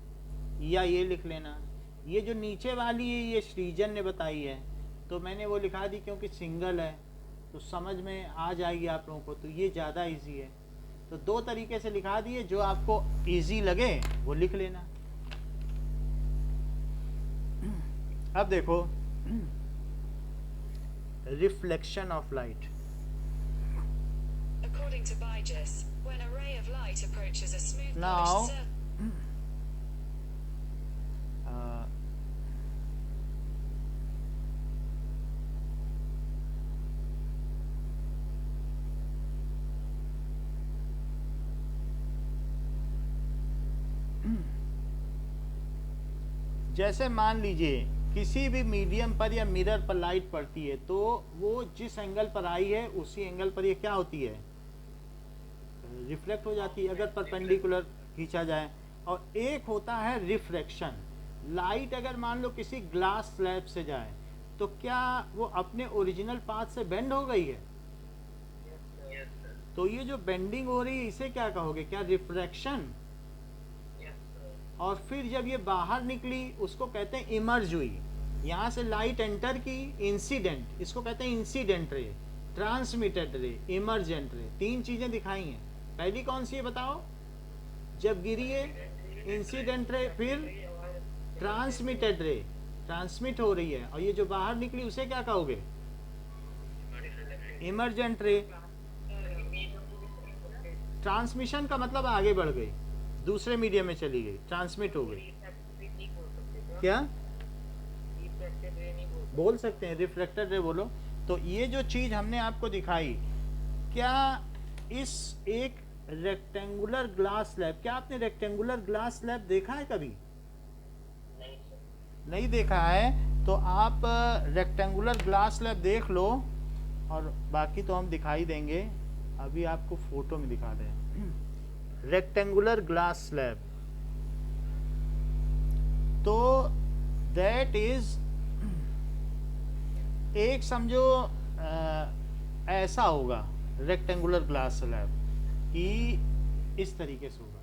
या ये लिख लेना। ये जो नीचे वाली है ये सृजन ने बताई है, तो मैंने वो लिखा दी क्योंकि सिंगल है तो समझ में आ जाएगी आप लोगों को, तो ये ज़्यादा इजी है। तो दो तरीके से लिखा दिए, जो आपको इजी लगे वो लिख लेना। अब देखो reflection of light. According to Byju's, when a ray of light approaches a smooth Now, polished surface. जैसे मान लीजिए किसी भी मीडियम पर या मिरर पर लाइट पड़ती है, तो वो जिस एंगल पर आई है उसी एंगल पर ये क्या होती है, रिफ्लेक्ट हो जाती है, अगर परपेंडिकुलर खींचा जाए। और एक होता है रिफ्रैक्शन। लाइट अगर मान लो किसी ग्लास स्लैब से जाए, तो क्या वो अपने ओरिजिनल पाथ से बेंड हो गई है? यस सर, तो ये जो बेंडिंग हो रही है इसे क्या कहोगे, क्या रिफ्रैक्शन? यस सर, और फिर जब ये बाहर निकली उसको कहते हैं इमर्ज हुई। यहाँ से लाइट एंटर की, इंसिडेंट, इसको कहते हैं इंसिडेंट रे, ट्रांसमिटेड रे, इमर्जेंट रे। तीन चीजें दिखाई हैं। पहली कौन सी है बताओ? जब गिरी है इंसिडेंट रे, फिर ट्रांसमिटेड रे, ट्रांसमिट हो रही है, और ये जो बाहर निकली उसे क्या कहोगे, इमर्जेंट रे। ट्रांसमिशन का मतलब आगे बढ़ गई, दूसरे मीडियम में चली गई, ट्रांसमिट हो गई। क्या बोल सकते हैं? रिफ्लेक्टेड रे बोलो। तो ये जो चीज हमने आपको दिखाई, क्या इस एक रेक्टेंगुलर ग्लास स्लैब, क्या आपने रेक्टेंगुलर ग्लास स्लैब देखा है कभी? नहीं सर, नहीं देखा है तो आप रेक्टेंगुलर ग्लास स्लैब देख लो, और बाकी तो हम दिखाई देंगे। अभी आपको फोटो में दिखा दें रेक्टेंगुलर ग्लास स्लैब। तो दैट इज, एक समझो ऐसा होगा रेक्टेंगुलर ग्लास स्लैब कि इस तरीके से होगा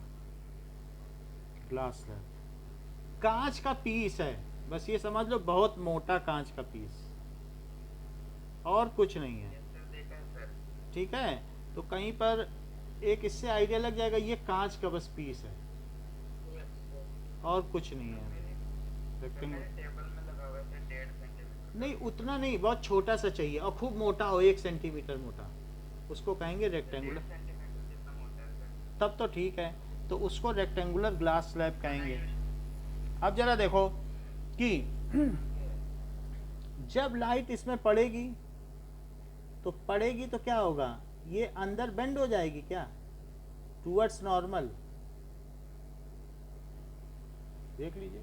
ग्लास स्लैब। कांच का पीस है, बस ये समझ लो, बहुत मोटा कांच का पीस, और कुछ नहीं है। यस सर, देखा है सर। ठीक है, तो कहीं पर एक इससे आइडिया लग जाएगा ये कांच का बस पीस है यस सर, और कुछ नहीं है। रेक्टेंगुलर मेरे टेबल में लगा हुआ है 1.5 सेंटीमीटर। नहीं, उतना नहीं, बहुत छोटा सा चाहिए, और खूब मोटा हो, 1 सेंटीमीटर मोटा, उसको कहेंगे रेक्टेंगुलर। 1.5 सेंटीमीटर जितना मोटा है सर। तब तो ठीक है, तो उसको रेक्टेंगुलर ग्लास स्लैब कहेंगे। अब जरा देखो कि जब लाइट इसमें पड़ेगी तो क्या होगा, ये अंदर बेंड हो जाएगी क्या, टूवर्ड्स नॉर्मल। देख लीजिए,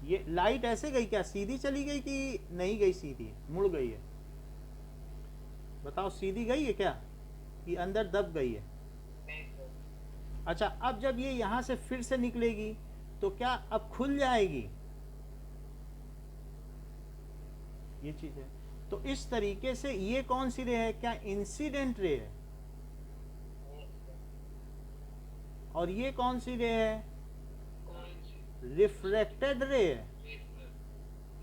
ये लाइट ऐसे गई क्या, सीधी चली गई कि नहीं गई, सीधी मुड़ गई है? बताओ, सीधी गई है क्या कि अंदर दब गई है? नहीं सर, अच्छा, अब जब ये यहां से फिर से निकलेगी तो क्या अब खुल जाएगी? ये चीज है। तो इस तरीके से ये कौन सी रे है, क्या इंसिडेंट रे है? यस सर, और ये कौन सी रे है, कौन सी? रिफ्रैक्टेड रे है। Yes sir,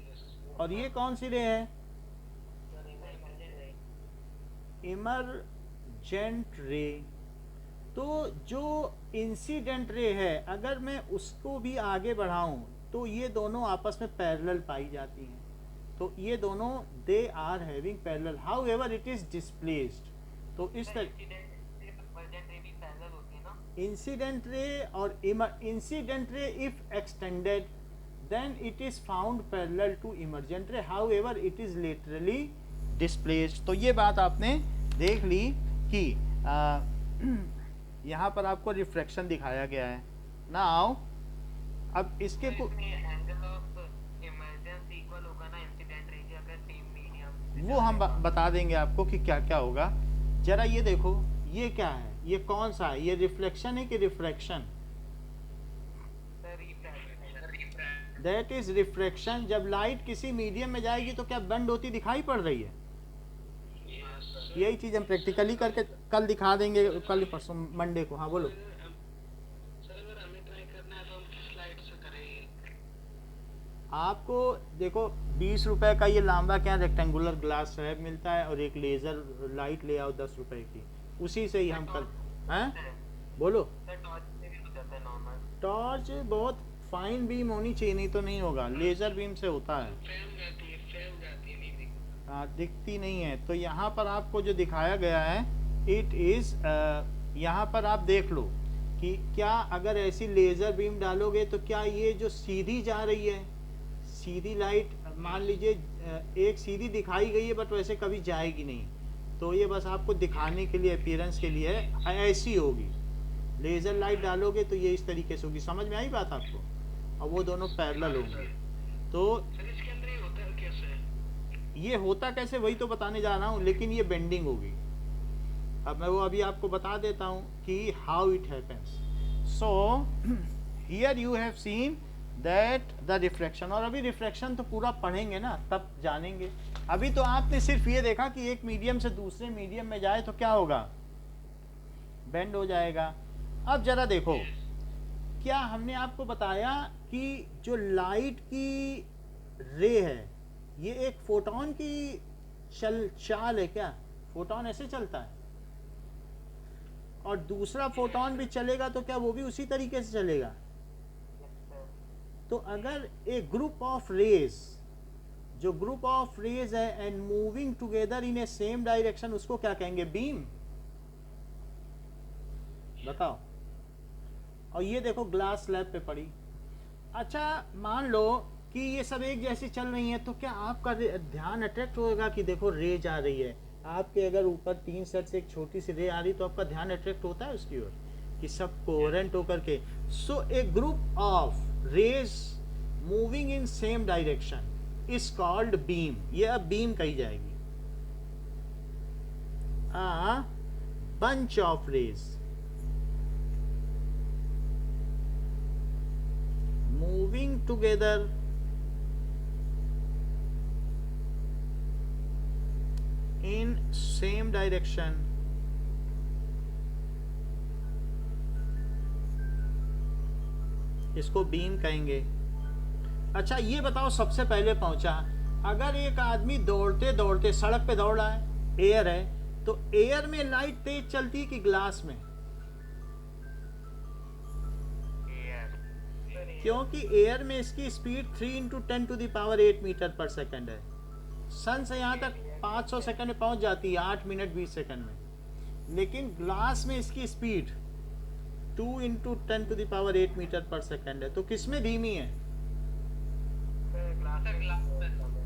yes sir. और ये कौन सी रे है, सर, इमर्जेंट रे। Emergent ray. तो जो इंसिडेंट रे है, अगर मैं उसको भी आगे बढ़ाऊं तो ये दोनों आपस में पैरेलल पाई जाती हैं। तो ये दोनों they are having parallel, however it is displaced. तो इस तरह इमर्जेंट रे भी पैरेलल होती है ना? इंसिडेंट रे और incident ray if extended then it is found parallel to emergent ray, however it is laterally displaced। तो ये बात आपने देख ली कि यहाँ पर आपको रिफ्रैक्शन दिखाया गया है। नाउ अब इसके तो इसमें एंगल ऑफ इमर्जेंस इक्वल होगा ना इंसिडेंट रे के, अगर सेम मीडियम। वो हम बता देंगे आपको कि क्या क्या होगा। जरा ये देखो, ये क्या है, ये कौन सा है, ये रिफ्लेक्शन है कि refraction? Sir, refraction. That is refraction. जब लाइट किसी मीडियम में जाएगी तो क्या बेंड होती दिखाई पड़ रही है? Yes sir. यही चीज़ हम प्रैक्टिकली करके कल दिखा देंगे, कल परसों मंडे को। हाँ बोलो। सर अगर हमें ट्राई करना है तो हम किस लाइट से करेंगे? आपको देखो 20 रुपए का ये लांबा क्या रेक्टेंगुलर ग्लास स्लैब मिलता है, और एक लेज़र लाइट ले आओ 10 रुपए की, उसी से ही हम कर। हैं बोलो। सर टॉर्च से भी हो जाता है नॉर्मल? टॉर्च बहुत फाइन बीम होनी चाहिए, नहीं तो नहीं होगा, लेज़र बीम से होता है। फ्रेम जाती है नहीं दिखती। हाँ दिखती नहीं है। तो यहाँ पर आपको जो दिखाया गया है इट इज़, यहाँ पर आप देख लो कि क्या अगर ऐसी लेज़र बीम डालोगे तो क्या ये जो सीधी जा रही है, सीधी लाइट मान लीजिए एक सीधी दिखाई गई है बट वैसे कभी जाएगी नहीं, तो ये बस आपको दिखाने के लिए, अपीयरेंस के लिए ऐसी होगी। लेज़र लाइट डालोगे तो ये इस तरीके से होगी। समझ में आई बात आपको? और वो दोनों पैरेलल होंगे। तो सर इसके अंदर ये होता है कैसे? ये होता कैसे वही तो बताने जा रहा हूँ, लेकिन ये बेंडिंग होगी। अब मैं वो अभी आपको बता देता हूँ कि how it happens. So here you have seen that the reflection, और अभी रिफ्लेक्शन तो पूरा पढ़ेंगे ना तब जानेंगे। अभी तो आपने सिर्फ ये देखा कि एक मीडियम से दूसरे मीडियम में जाए तो क्या होगा, बेंड हो जाएगा। अब जरा देखो, क्या हमने आपको बताया कि जो लाइट की रे है ये एक फोटोन की चाल है क्या? फोटोन ऐसे चलता है, और दूसरा फोटोन भी चलेगा तो क्या वो भी उसी तरीके से चलेगा? तो अगर ए ग्रुप ऑफ रेज, जो ग्रुप ऑफ रेज है and moving together in A same direction, उसको क्या कहेंगे? बीम। बताओ। और ये देखो ग्लास स्लैब पे पड़ी। अच्छा मान लो कि ये सब एक जैसी चल रही है, तो क्या आपका ध्यान अट्रैक्ट होगा कि देखो रे जा रही है? आपके अगर ऊपर 3 सेट से एक छोटी सी रे आ रही तो आपका ध्यान अट्रैक्ट होता है उसकी ओर कि सब कोहेरेंट होकर के। So a group of rays moving in same direction is called beam. ये अब बीम कही जाएगी। A bunch of rays moving together in same direction इसको बीम कहेंगे। अच्छा ये बताओ, सबसे पहले पहुंचा, अगर एक आदमी दौड़ते दौड़ते सड़क पे दौड़ रहा है, एयर है, तो एयर में लाइट तेज चलती कि ग्लास में? क्योंकि एयर में इसकी स्पीड 3 × 10⁸ मीटर पर सेकंड है। सन से यहाँ तक 500 सेकंड में पहुंच जाती है, 8 मिनट 20 सेकंड में। लेकिन ग्लास में इसकी स्पीड 2 × 10⁸ मीटर पर सेकंड है। तो किस में धीमी है?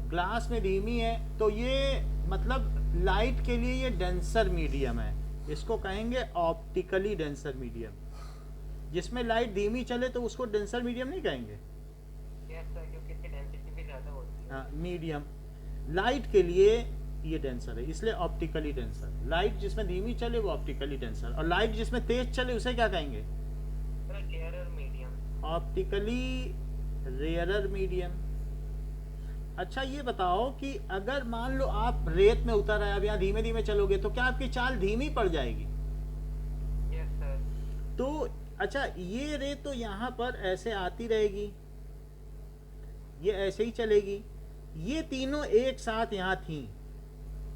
ग्लास में धीमी है। तो ये मतलब लाइट के लिए ये डेंसर मीडियम है, इसको कहेंगे ऑप्टिकली डेंसर मीडियम। जिसमें लाइट धीमी चले तो उसको डेंसर मीडियम नहीं कहेंगे। यस सर, क्योंकि इसकी डेंसिटी भी ज्यादा होती है। हाँ, मीडियम लाइट के लिए ये डेंसर है, इसलिए ऑप्टिकली डेंसर। लाइट जिसमें धीमी चले वो ऑप्टिकली डेंसर, और लाइट जिसमें तेज चले उसे क्या कहेंगे? Rarer medium. Optically rarer medium. अच्छा ये बताओ कि अगर मान लो आप रेत में उतर आए, अब यहाँ धीमे धीमे चलोगे तो क्या आपकी चाल धीमी पड़ जाएगी? Yes sir. तो अच्छा ये रे तो यहाँ पर ऐसे आती रहेगी, ये ऐसे ही चलेगी, ये तीनों एक साथ यहाँ थी,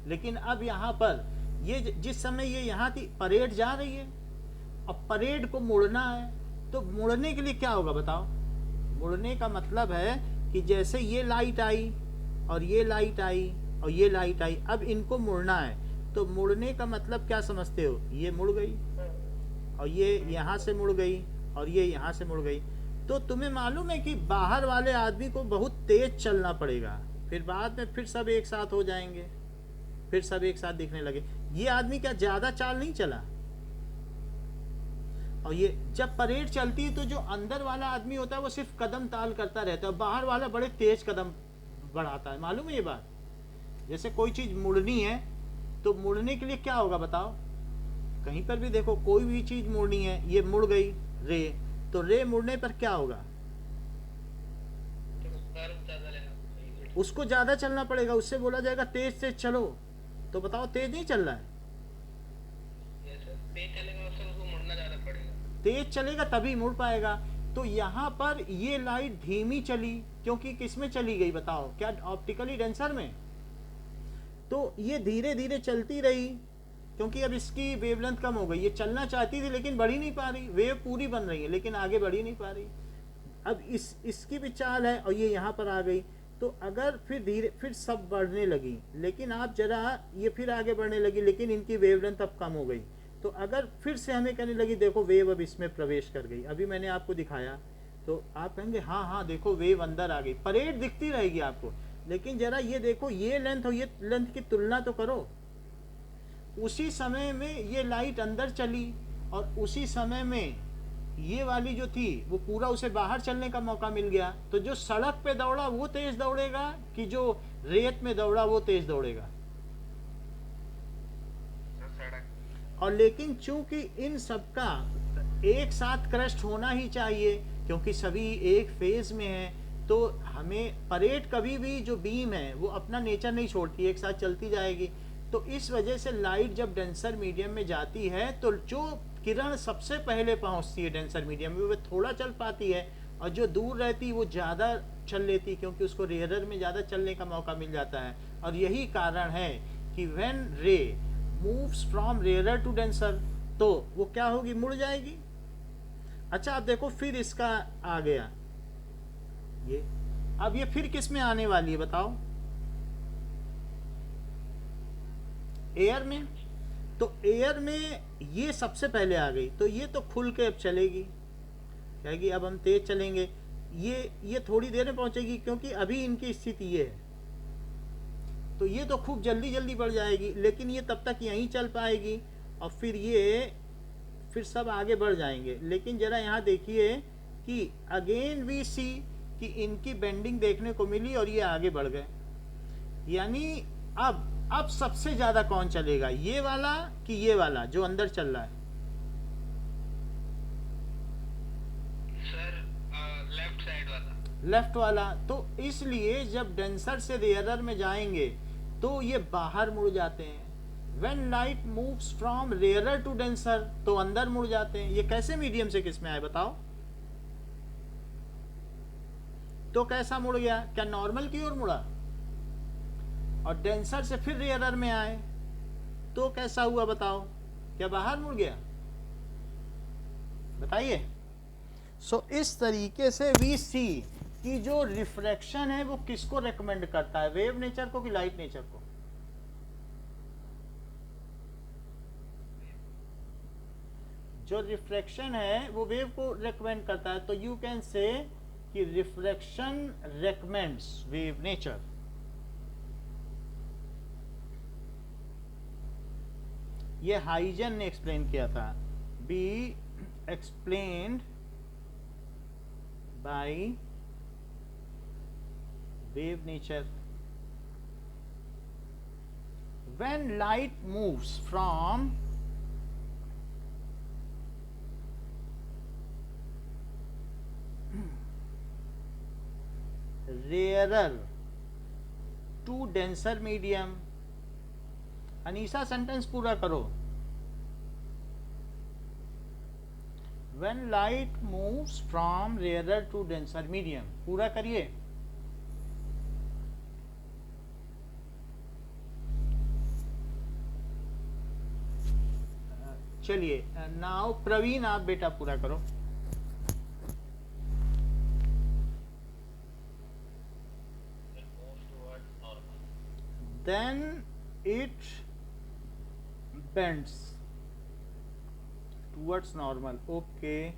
लेकिन अब यहाँ पर ये जिस समय ये यहाँ थी, परेड जा रही है, अब परेड को मुड़ना है, तो मुड़ने के लिए क्या होगा बताओ? मुड़ने का मतलब है कि जैसे ये लाइट आई और ये लाइट आई और ये लाइट आई, अब इनको मुड़ना है, तो मुड़ने का मतलब क्या समझते हो? ये मुड़ गई और ये यहाँ से मुड़ गई और ये यहाँ से मुड़ गई। तो तुम्हें मालूम है कि बाहर वाले आदमी को बहुत तेज चलना पड़ेगा, फिर बाद में फिर सब एक साथ हो जाएंगे, फिर सब एक साथ दिखने लगे। ये आदमी क्या ज्यादा चाल नहीं चला? और ये जब परेड चलती है तो जो अंदर वाला आदमी होता है वो सिर्फ कदम ताल करता रहता है, बाहर वाला बड़े तेज कदम बढ़ाता है। मालूम है ये बात? जैसे कोई चीज मुड़नी है तो मुड़ने के लिए क्या होगा बताओ? कहीं पर भी देखो, कोई भी चीज मुड़नी है, ये मुड़ गई रे, तो रे मुड़ने पर क्या होगा? उसको ज्यादा चलना पड़ेगा, उससे बोला जाएगा तेज से चलो। तो बताओ तेज नहीं चल रहा है? यस सर, तेज चलेगा सर, उसको मुड़ना ज़्यादा पड़ेगा। तेज चलेगा तभी मुड़ पाएगा। तो यहाँ पर ये लाइट धीमी चली, क्योंकि किस में चली गई बताओ? क्या ऑप्टिकली डेंसर में? तो ये धीरे धीरे चलती रही, क्योंकि अब इसकी वेवलेंथ कम हो गई। ये चलना चाहती थी लेकिन बढ़ ही नहीं पा रही, वेव पूरी बन रही है लेकिन आगे बढ़ ही नहीं पा रही। अब इसकी भी चाल है और ये यहाँ पर आ गई। तो अगर फिर सब बढ़ने लगी, लेकिन आप जरा ये फिर आगे बढ़ने लगी, लेकिन इनकी वेवलेंथ अब कम हो गई। तो अगर फिर से हमें कहने लगी देखो वेव अब इसमें प्रवेश कर गई, अभी मैंने आपको दिखाया, तो आप कहेंगे हाँ हाँ देखो वेव अंदर आ गई, परेड दिखती रहेगी आपको। लेकिन जरा ये देखो, ये लेंथ और ये लेंथ की तुलना तो करो। उसी समय में ये लाइट अंदर चली और उसी समय में ये वाली जो थी वो पूरा उसे बाहर चलने का मौका मिल गया। तो जो सड़क पे दौड़ा वो तेज दौड़ेगा कि जो रेत में दौड़ा वो तेज दौड़ेगा? सड़क। और लेकिन चूंकि इन सबका एक साथ क्रस्ट होना ही चाहिए, क्योंकि सभी एक फेज में है, तो हमें परेड कभी भी जो बीम है वो अपना नेचर नहीं छोड़ती, एक साथ चलती जाएगी। तो इस वजह से लाइट जब डेंसर मीडियम में जाती है तो जो किरण सबसे पहले पहुंचती है डेंसर मीडियम में वो थोड़ा चल पाती है, और जो दूर रहती है वो ज़्यादा चल लेती, क्योंकि उसको रेयरर में ज़्यादा चलने का मौका मिल जाता है। और यही कारण है कि when ray moves from rarer to denser, तो वो क्या होगी? मुड़ जाएगी। अच्छा अब देखो फिर इसका आ गया ये, अब ये फिर किस में आने वाली है बताओ? एयर में। तो एयर में ये सबसे पहले आ गई, तो ये तो खुल के अब चलेगी, कहेगी अब हम तेज चलेंगे। ये थोड़ी देर में पहुंचेगी, क्योंकि अभी इनकी स्थिति ये है। तो ये तो खूब जल्दी जल्दी बढ़ जाएगी, लेकिन ये तब तक यहीं चल पाएगी और फिर सब आगे बढ़ जाएंगे। लेकिन जरा यहाँ देखिए कि अगेन वी सी कि इनकी बेंडिंग देखने को मिली और ये आगे बढ़ गए। यानी अब सबसे ज्यादा कौन चलेगा, ये वाला कि ये वाला जो अंदर चल रहा है? सर लेफ्ट साइड वाला। लेफ्ट वाला। तो इसलिए जब डेंसर से रेयरर में जाएंगे तो ये बाहर मुड़ जाते हैं। When light moves from rarer to denser, तो अंदर मुड़ जाते हैं। ये कैसे मीडियम से किस में आए बताओ? तो कैसा मुड़ गया? क्या नॉर्मल की ओर मुड़ा? और डेंसर से फिर रेयरर में आए तो कैसा हुआ बताओ? क्या बाहर मुड़ गया? बताइए। सो इस तरीके से वी सी कि जो रिफ्रैक्शन है वो किसको रेकमेंड करता है, वेव नेचर को कि लाइट नेचर को? जो रिफ्रैक्शन है वो वेव को रेकमेंड करता है। तो यू कैन से कि रिफ्रैक्शन रेकमेंड्स वेव नेचर। ये हाइजन ने एक्सप्लेन किया था, be explained by wave nature. When light moves from rarer to denser medium, Anisa sentence पूरा करो। When light moves from rarer to denser medium, पूरा करिए। चलिए नाउ प्रवीण आप बेटा पूरा करो। Then it bends towards normal. Okay.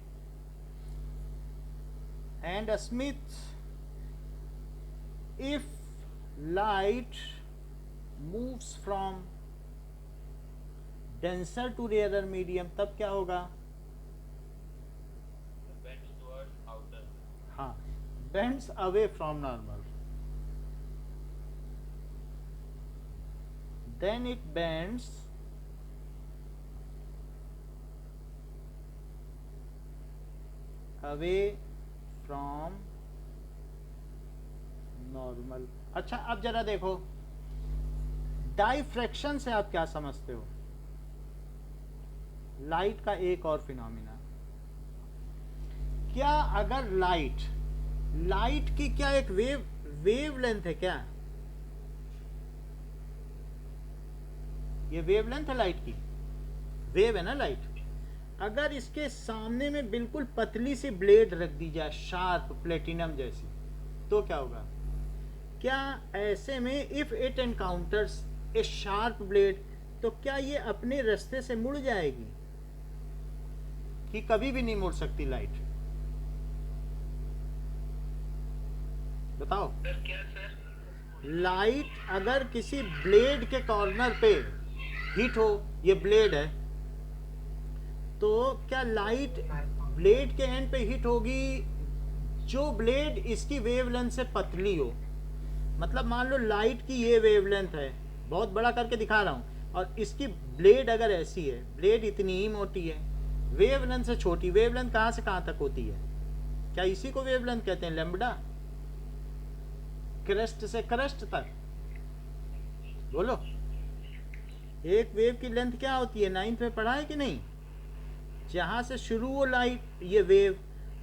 And Smith, if light moves from denser to rarer medium, तब क्या होगा? Bends towards outer. हाँ, bends away from normal. Then it bends away from normal. अच्छा अब जरा देखो, डाइफ्रैक्शन से आप क्या समझते हो? लाइट का एक और फिनोमिना, क्या अगर लाइट की क्या एक वेवलेंथ है क्या? ये वेवलेंथ है लाइट की, वेव है ना लाइट। अगर इसके सामने में बिल्कुल पतली सी ब्लेड रख दी जाए, शार्प प्लेटिनम जैसी, तो क्या होगा? क्या ऐसे में if it encounters A sharp blade, तो क्या ये अपने रास्ते से मुड़ जाएगी कि कभी भी नहीं मुड़ सकती लाइट? बताओ। सर क्या सर? लाइट अगर किसी ब्लेड के कॉर्नर पे हिट हो, ये ब्लेड है, तो क्या लाइट ब्लेड के एंड पे हिट होगी जो ब्लेड इसकी वेवलेंथ से पतली हो? मतलब मान लो लाइट की ये वेवलेंथ है, बहुत बड़ा करके दिखा रहा हूं, और इसकी ब्लेड अगर ऐसी है, ब्लेड इतनी ही मोटी है, वेवलेंथ से छोटी। वेवलेंथ कहां से कहां तक होती है? क्या इसी को वेवलेंथ कहते हैं? लैम्बडा, क्रस्ट से क्रस्ट तक। बोलो, एक वेव की लेंथ क्या होती है? 9th में पढ़ा है कि नहीं? जहां से शुरू हो लाइट, ये वेव,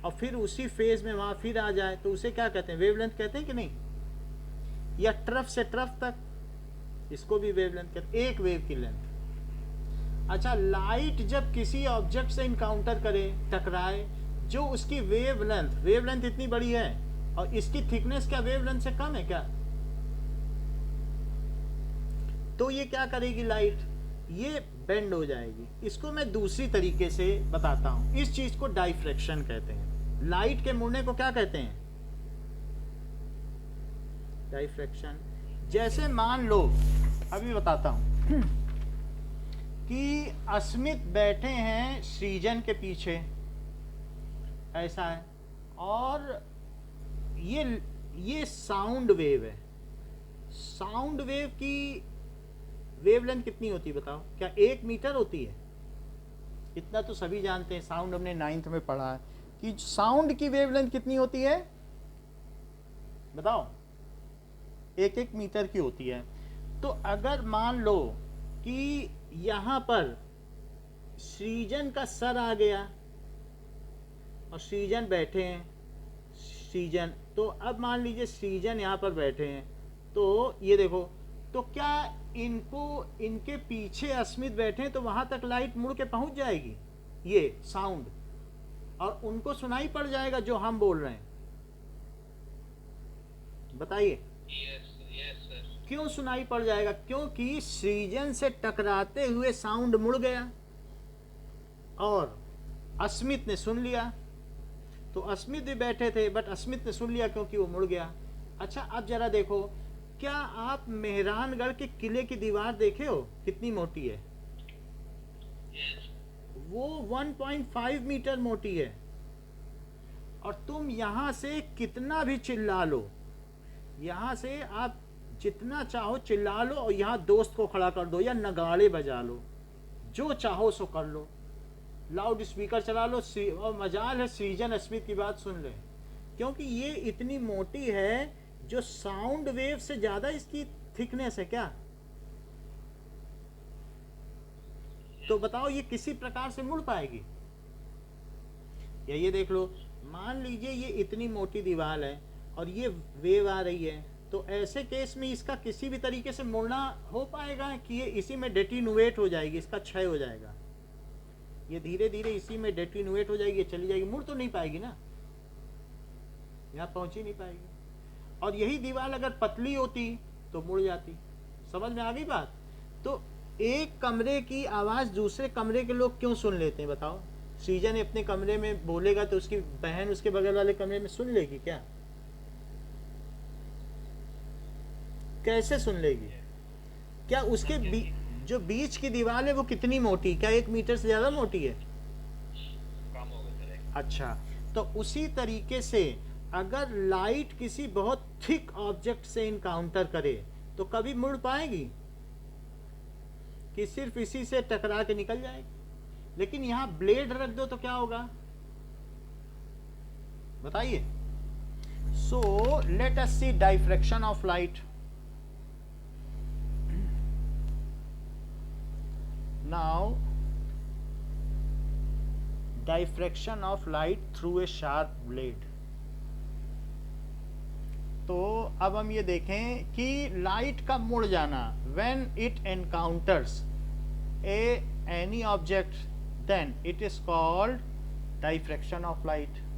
और फिर उसी फेज में वहां फिर आ जाए, तो उसे क्या कहते हैं? वेवलेंथ कहते हैं कि नहीं? या ट्रफ से ट्रफ तक, इसको भी वेवलेंथ कहते हैं, एक वेव की लेंथ। अच्छा, लाइट जब किसी ऑब्जेक्ट से इनकाउंटर करे, टकराए, जो उसकी वेवलेंथ इतनी बड़ी है और इसकी थिकनेस क्या वेवलेंथ से कम है क्या? तो ये क्या करेगी लाइट? ये बेंड हो जाएगी। इसको मैं दूसरी तरीके से बताता हूं। इस चीज को डाइफ्रैक्शन कहते हैं। लाइट के मुड़ने को क्या कहते हैं? डाइफ्रैक्शन। जैसे मान लो, अभी बताता हूं कि अस्मित बैठे हैं सृजन के पीछे, ऐसा है, और ये साउंड वेव है। साउंड वेव की वेवलेंथ कितनी होती है बताओ? क्या 1 मीटर होती है? इतना तो सभी जानते हैं, साउंड हमने 9th में पढ़ा है कि साउंड की वेवलेंथ कितनी होती है, बताओ? 1 मीटर की होती है। तो अगर मान लो कि यहां पर सृजन का सर आ गया और सृजन बैठे हैं, सृजन, तो अब मान लीजिए सृजन यहां पर बैठे हैं, तो ये देखो, तो क्या इनके पीछे अस्मित बैठे हैं, तो वहां तक लाइट मुड़ के पहुंच जाएगी, ये साउंड, और उनको सुनाई पड़ जाएगा जो हम बोल रहे हैं? बताइए। Yes sir. क्यों सुनाई पड़ जाएगा? क्योंकि सृजन से टकराते हुए साउंड मुड़ गया और अस्मित ने सुन लिया। तो अस्मित भी बैठे थे, बट अस्मित ने सुन लिया क्योंकि वो मुड़ गया। अच्छा, अब जरा देखो, क्या आप मेहरानगढ़ के किले की दीवार देखे हो? कितनी मोटी है? वो 1.5 मीटर मोटी है, और तुम यहां से कितना भी चिल्ला लो, यहां से आप जितना चाहो चिल्ला लो, और यहां दोस्त को खड़ा कर दो या नगाड़े बजा लो, जो चाहो सो कर लो, लाउड स्पीकर चला लो, और मजाल है सृजन अस्मित की बात सुन ले, क्योंकि ये इतनी मोटी है, जो साउंड वेव से ज्यादा इसकी थिकनेस है क्या? तो बताओ, ये किसी प्रकार से मुड़ पाएगी? या ये देख लो, मान लीजिए ये इतनी मोटी दीवार है और ये वेव आ रही है, तो ऐसे केस में इसका किसी भी तरीके से मुड़ना हो पाएगा कि ये इसी में डेटिन्यूएट हो जाएगी, इसका क्षय हो जाएगा, ये धीरे धीरे इसी में डेटिन्यूएट हो जाएगी, चली जाएगी, मुड़ तो नहीं पाएगी ना, यहाँ पहुंच ही नहीं पाएगी। और यही दीवार अगर पतली होती तो मुड़ जाती। समझ में आ गई बात? तो एक कमरे की आवाज दूसरे कमरे के लोग क्यों सुन लेते हैं बताओ? सृजन अपने कमरे में बोलेगा तो उसकी बहन उसके बगल वाले कमरे में सुन लेगी क्या? कैसे सुन लेगी? क्या उसके जो बीच की दीवार है वो कितनी मोटी, क्या 1 मीटर से ज्यादा मोटी है? काम होगा सर। अच्छा, तो उसी तरीके से अगर लाइट किसी बहुत थिक ऑब्जेक्ट से इनकाउंटर करे तो कभी मुड़ पाएगी कि सिर्फ इसी से टकरा के निकल जाएगी? लेकिन यहां ब्लेड रख दो तो क्या होगा बताइए? So let us see diffraction of light. Now diffraction of light through a sharp blade. तो अब हम ये देखें कि लाइट का मुड़ जाना, when it encounters any object then it is called diffraction of light.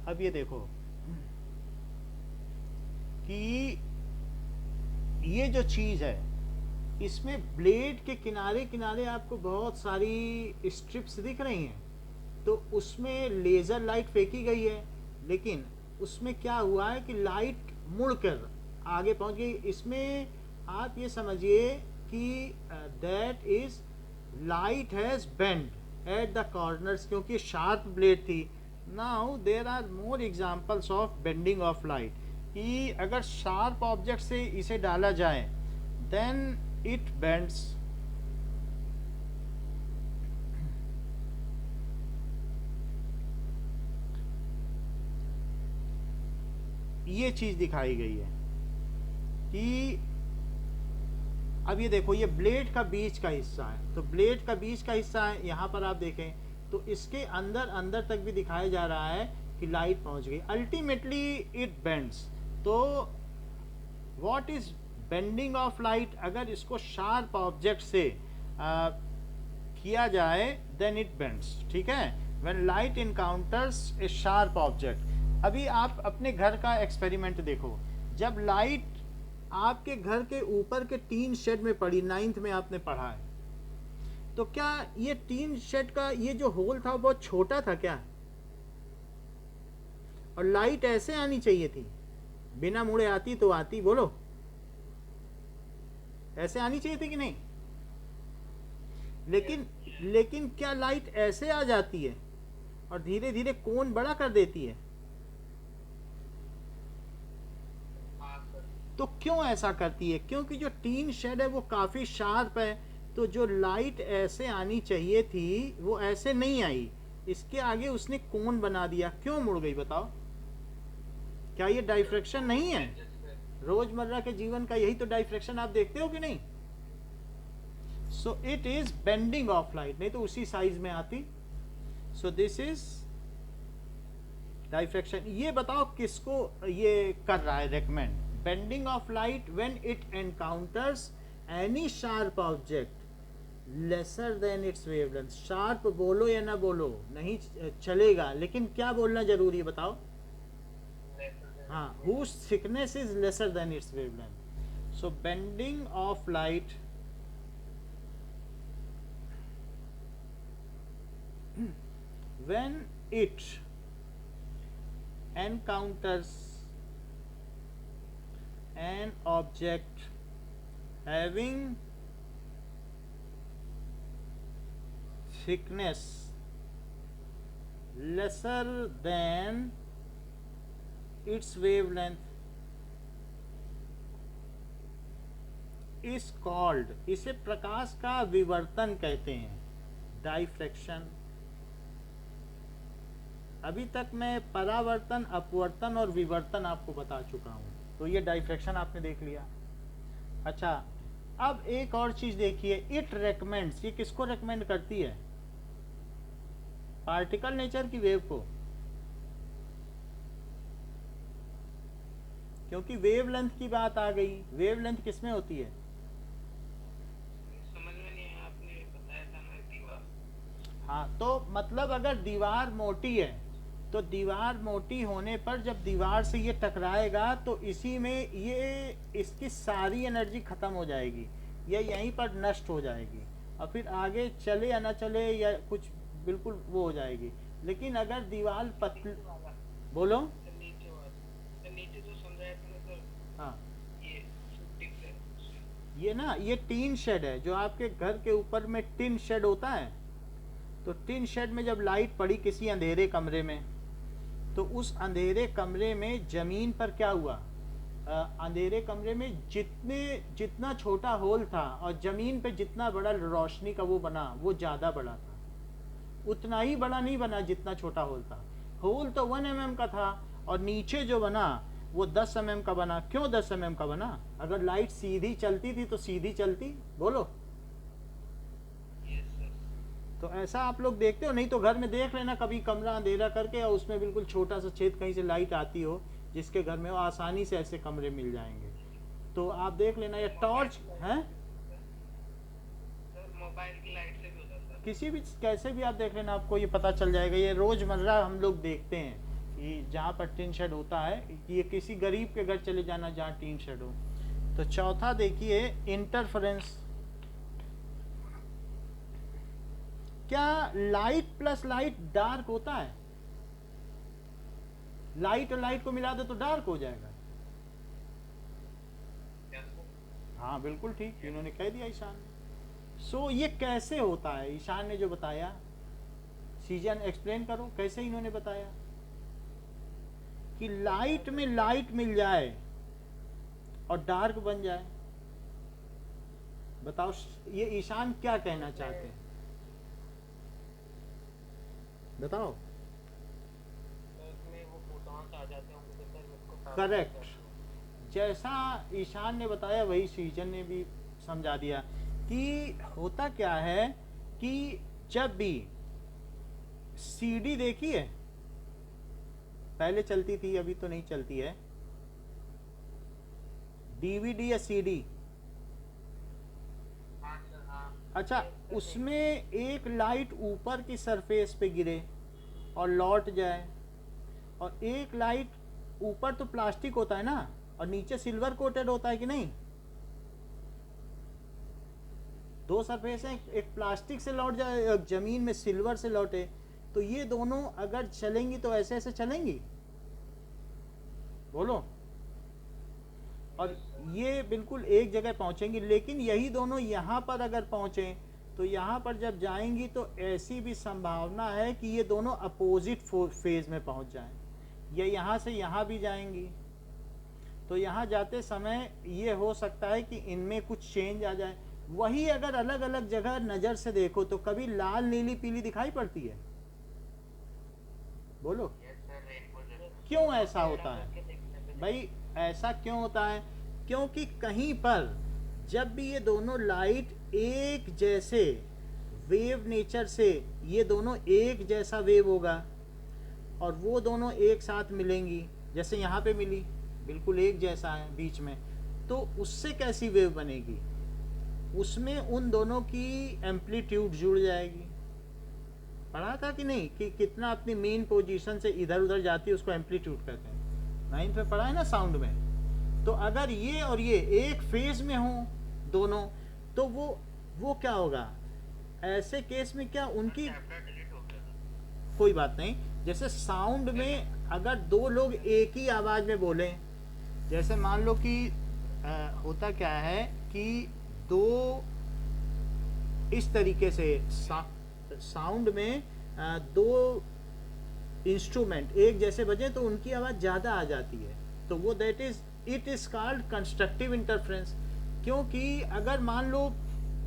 अब ये देखो कि ये जो चीज है इसमें ब्लेड के किनारे किनारे आपको बहुत सारी स्ट्रिप्स दिख रही हैं, तो उसमें लेजर लाइट फेंकी गई है, लेकिन उसमें क्या हुआ है कि लाइट मुड़कर आगे पहुंच गई। इसमें आप ये समझिए कि that is light has bend at the corners, क्योंकि शार्प ब्लेड थी। Now there are more examples of bending of light, कि अगर शार्प ऑब्जेक्ट से इसे डाला जाए देन इट बेंड्स। ये चीज दिखाई गई है कि अब ये देखो, ये ब्लेड का बीच का हिस्सा है, तो ब्लेड का बीच का हिस्सा है, यहां पर आप देखें तो इसके अंदर अंदर तक भी दिखाया जा रहा है कि लाइट पहुंच गई। Ultimately it bends. तो what is bending of light? अगर इसको शार्प ऑब्जेक्ट से किया जाए देन इट बेंड्स, ठीक है, when light encounters A sharp object. अभी आप अपने घर का एक्सपेरिमेंट देखो, जब लाइट आपके घर के ऊपर के टीन शेड में पड़ी, 9th में आपने पढ़ा है, तो क्या ये टीन शेड का ये जो होल था बहुत छोटा था क्या? और लाइट ऐसे आनी चाहिए थी, बिना मुड़े आती तो आती, बोलो ऐसे आनी चाहिए थी कि नहीं? लेकिन क्या लाइट ऐसे आ जाती है और धीरे धीरे कोण बड़ा कर देती है? तो क्यों ऐसा करती है? क्योंकि जो टीन शेड है वो काफी शार्प है, तो जो लाइट ऐसे आनी चाहिए थी वो ऐसे नहीं आई, इसके आगे उसने कोण बना दिया। क्यों मुड़ गई बताओ? क्या ये डाइफ्रैक्शन नहीं है? रोजमर्रा के जीवन का यही तो डाइफ्रैक्शन आप देखते हो कि नहीं? सो it is bending of light, नहीं तो उसी साइज में आती। सो दिस इज डाइफ्रैक्शन। ये बताओ किसको ये कर रहा है recommend? Bending of light when it encounters any sharp object lesser than it's wavelength. Sharp बोलो या ना बोलो नहीं चलेगा, लेकिन क्या बोलना जरूरी है बताओ? हाँ, whose thickness is lesser than its wavelength. So bending of light when it encounters an object having thickness lesser than its wavelength is called, इसे प्रकाश का विवर्तन कहते हैं, डाइफ्रैक्शन। अभी तक मैं परावर्तन, अपवर्तन और विवर्तन आपको बता चुका हूं, तो ये डाइफ्रैक्शन आपने देख लिया। अच्छा, अब एक और चीज देखिए, इट रेकमेंड्स, ये किसको रेकमेंड करती है? पार्टिकल नेचर की वेव को, क्योंकि वेवलेंथ की बात आ गई। वेवलेंथ किसमें होती है? समझ में नहीं आया, आपने बताया था ना दीवार। हाँ, तो मतलब अगर दीवार मोटी है तो दीवार मोटी होने पर जब दीवार से ये टकराएगा तो इसी में ये इसकी सारी एनर्जी खत्म हो जाएगी, या यहीं पर नष्ट हो जाएगी, और फिर आगे चले या ना चले या कुछ बिल्कुल वो हो जाएगी। लेकिन अगर दीवार पतली, बोलो नीचे जो समझाया था ना सर, हाँ, ये ये ना ये टीन शेड है, जो आपके घर के ऊपर में टिन शेड होता है, तो टिन शेड में जब लाइट पड़ी किसी अंधेरे कमरे में, तो उस अंधेरे कमरे में जमीन पर क्या हुआ? अंधेरे कमरे में जितना छोटा होल था और जमीन पे जितना बड़ा रोशनी का वो बना, वो ज्यादा बड़ा था। उतना ही बड़ा नहीं बना जितना छोटा होल था। होल तो 1 mm का था और नीचे जो बना वो 10 mm का बना। क्यों 10 mm का बना? अगर लाइट सीधी चलती थी तो सीधी चलती, बोलो। तो ऐसा आप लोग देखते हो, नहीं तो घर में देख लेना कभी कमरा अंधेरा करके और उसमें बिल्कुल छोटा सा छेद कहीं से लाइट आती हो, जिसके घर में वो आसानी से ऐसे कमरे मिल जाएंगे। तो आप देख लेना, ये टॉर्च है, मोबाइल की लाइट से भी हो जाता है। किसी भी कैसे भी आप देख लेना, आपको ये पता चल जाएगा। ये रोजमर्रा हम लोग देखते हैं कि जहाँ पर टीन शेड होता है, ये किसी गरीब के घर चले जाना जहाँ टीन शेड हो। तो चौथा देखिए, इंटरफेरेंस। क्या लाइट प्लस लाइट डार्क होता है? लाइट और लाइट को मिला दो तो डार्क हो जाएगा। हाँ बिल्कुल ठीक, इन्होंने कह दिया ईशान ने। सो ये कैसे होता है? ईशान ने जो बताया, सीजन एक्सप्लेन करो कैसे इन्होंने बताया कि लाइट में लाइट मिल जाए और डार्क बन जाए। बताओ ये ईशान क्या कहना चाहते हैं, बताओ। करेक्ट, जैसा ईशान ने बताया वही सीजन ने भी समझा दिया कि होता क्या है कि जब भी सीडी देखी है, पहले चलती थी, अभी तो नहीं चलती है, डीवीडी या सीडी। अच्छा, उसमें एक लाइट ऊपर की सरफेस पे गिरे और लौट जाए, और एक लाइट ऊपर तो प्लास्टिक होता है ना और नीचे सिल्वर कोटेड होता है कि नहीं? दो सरफेस हैं, एक प्लास्टिक से लौट जाए, एक जमीन में सिल्वर से लौटे, तो ये दोनों अगर चलेंगी तो ऐसे ऐसे चलेंगी, बोलो। और ये बिल्कुल एक जगह पहुंचेंगी, लेकिन यही दोनों यहाँ पर अगर पहुंचे तो यहाँ पर जब जाएंगी तो ऐसी भी संभावना है कि ये दोनों अपोजिट फेज में पहुंच जाएं, या यहाँ से यहाँ भी जाएंगी। तो यहाँ जाते समय ये हो सकता है कि इनमें कुछ चेंज आ जाए। वही अगर अलग अलग जगह नजर से देखो तो कभी लाल नीली पीली दिखाई पड़ती है, बोलो। क्यों ऐसा होता है भाई? ऐसा क्यों होता है? क्योंकि कहीं पर जब भी ये दोनों लाइट एक जैसे वेव नेचर से, ये दोनों एक जैसा वेव होगा और वो दोनों एक साथ मिलेंगी, जैसे यहाँ पे मिली, बिल्कुल एक जैसा है बीच में, तो उससे कैसी वेव बनेगी? उसमें उन दोनों की एम्पलीट्यूड जुड़ जाएगी। पढ़ा था कि नहीं कि कितना अपनी मेन पोजीशन से इधर उधर जाती है, उसको एम्पलीट्यूड कहते हैं। 9th में पढ़ा है ना साउंड में। तो अगर ये और ये एक फेज में हो दोनों, तो वो क्या होगा? ऐसे केस में क्या उनकी कोई बात नहीं। जैसे साउंड में अगर दो लोग एक ही आवाज में बोलें, जैसे मान लो कि होता क्या है कि दो इस तरीके से साउंड में दो इंस्ट्रूमेंट एक जैसे बजे तो उनकी आवाज ज्यादा आ जाती है, तो वो that is it is called constructive interference. क्योंकि अगर मान लो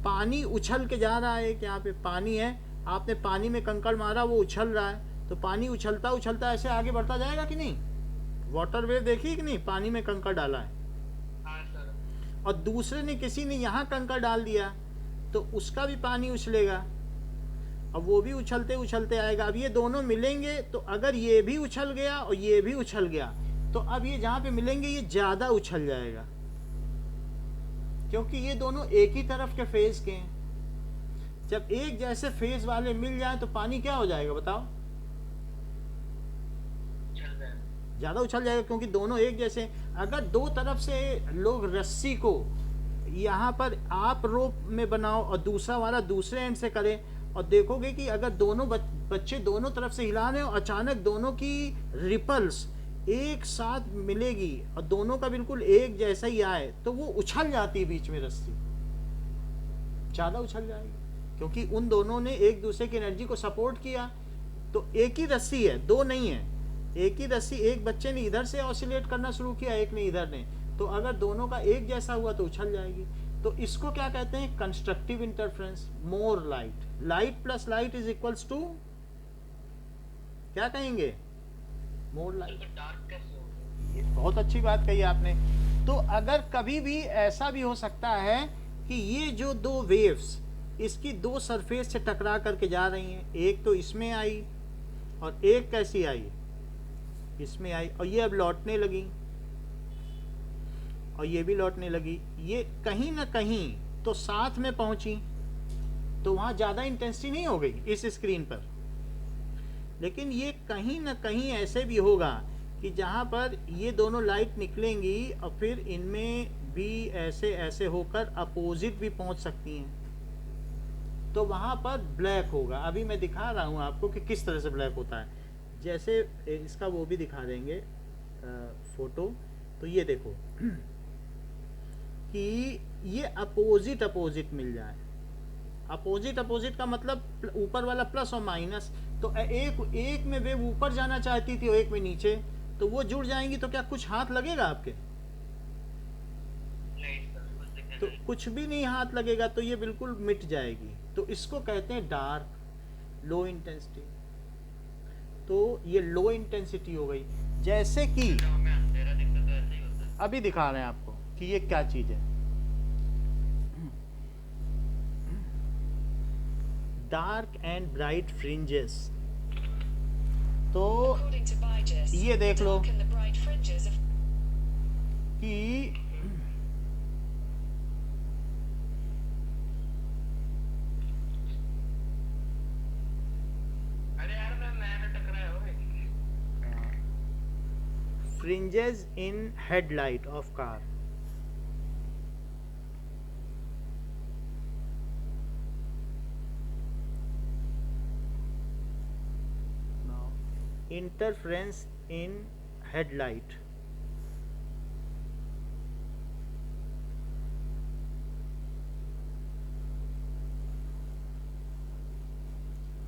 पानी उछल के जा रहा है, कि यहाँ पे पानी है, आपने पानी में कंकड़ मारा, वो उछल रहा है, तो पानी उछलता उछलता ऐसे आगे बढ़ता जाएगा कि नहीं? वाटर वेव देखी कि नहीं? पानी में कंकड़ डाला है और दूसरे ने किसी ने यहाँ कंकड़ डाल दिया तो उसका भी पानी उछलेगा, अब वो भी उछलते उछलते आएगा। अब ये दोनों मिलेंगे तो अगर ये भी उछल गया और ये भी उछल गया तो अब ये जहाँ पे मिलेंगे ये ज्यादा उछल जाएगा, क्योंकि ये दोनों एक ही तरफ के फेज के हैं। जब एक जैसे फेज वाले मिल जाए तो पानी क्या हो जाएगा बताओ? ज्यादा उछल जाएगा, क्योंकि दोनों एक जैसे। अगर दो तरफ से लोग रस्सी को यहाँ पर आप रोप में बनाओ और दूसरा वाला दूसरे एंड से करे, और देखोगे कि अगर दोनों बच्चे दोनों तरफ से हिला रहे हो, अचानक दोनों की रिपल्स एक साथ मिलेगी और दोनों का बिल्कुल एक जैसा ही आए, तो वो उछल जाती है बीच में रस्सी, ज्यादा उछल जाएगी, क्योंकि उन दोनों ने एक दूसरे की एनर्जी को सपोर्ट किया। तो एक ही रस्सी है, दो नहीं है, एक ही रस्सी। एक बच्चे ने इधर से ऑसिलेट करना शुरू किया, एक ने इधर ने, तो अगर दोनों का एक जैसा हुआ तो उछल जाएगी। तो इसको क्या कहते हैं? Constructive interference. More light, light plus light is equals to क्या कहेंगे? मोर लाइट। तो डार्क कैसे होगा? ये बहुत अच्छी बात कही आपने। तो अगर कभी भी ऐसा भी हो सकता है कि ये जो दो वेव्स इसकी दो सरफेस से टकरा करके जा रही हैं, एक तो इसमें आई और एक कैसी आई? इसमें आई, और ये अब लौटने लगी और ये भी लौटने लगी। ये कहीं ना कहीं तो साथ में पहुंची, तो वहां ज्यादा इंटेंसिटी नहीं हो गई इस स्क्रीन पर। लेकिन ये कहीं ना कहीं ऐसे भी होगा कि जहां पर ये दोनों लाइट निकलेंगी और फिर इनमें भी ऐसे ऐसे होकर अपोजिट भी पहुंच सकती हैं, तो वहां पर ब्लैक होगा। अभी मैं दिखा रहा हूं आपको कि किस तरह से ब्लैक होता है। जैसे इसका वो भी दिखा देंगे फोटो। तो ये देखो कि ये अपोजिट अपोजिट मिल जाए। अपोजिट अपोजिट का मतलब ऊपर वाला प्लस और माइनस। तो एक में वेव ऊपर जाना चाहती थी और एक में नीचे, तो वो जुड़ जाएंगी। तो क्या कुछ हाथ लगेगा आपके? नहीं सर, कुछ दिखे तो नहीं। कुछ भी नहीं हाथ लगेगा, तो ये बिल्कुल मिट जाएगी। तो इसको कहते हैं डार्क, लो इंटेंसिटी। तो ये लो इंटेंसिटी हो गई। जैसे कि जब हमें अंधेरा दिखता तो ऐसे ही होता है। अभी दिखा रहे हैं आपको कि ये क्या चीज है। Dark and bright fringes. तो According to Bygis, ये the देख लो dark and the bright fringes of कि अरे यार मैं तो टकराया हो। fringes in headlight of car. Now, interference in headlight.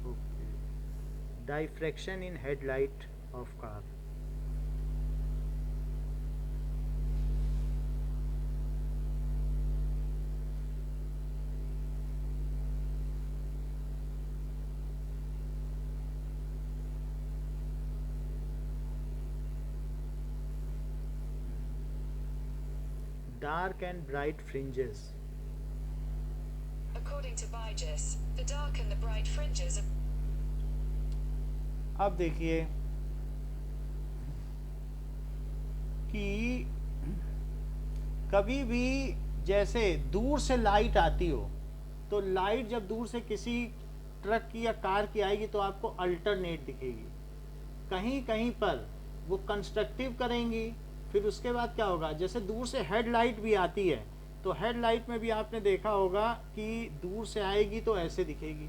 Okay. Diffraction in headlight of car. Dark and bright fringes. According to Bygis, the dark and the bright fringes of अब देखिए कि कभी भी जैसे दूर से लाइट आती हो, तो लाइट जब दूर से किसी ट्रक की या कार की आएगी तो आपको अल्टरनेट दिखेगी। कहीं कहीं पर वो कंस्ट्रक्टिव करेंगी। फिर उसके बाद क्या होगा, जैसे दूर से हेडलाइट भी आती है, तो हेडलाइट में भी आपने देखा होगा कि दूर से आएगी तो ऐसे दिखेगी।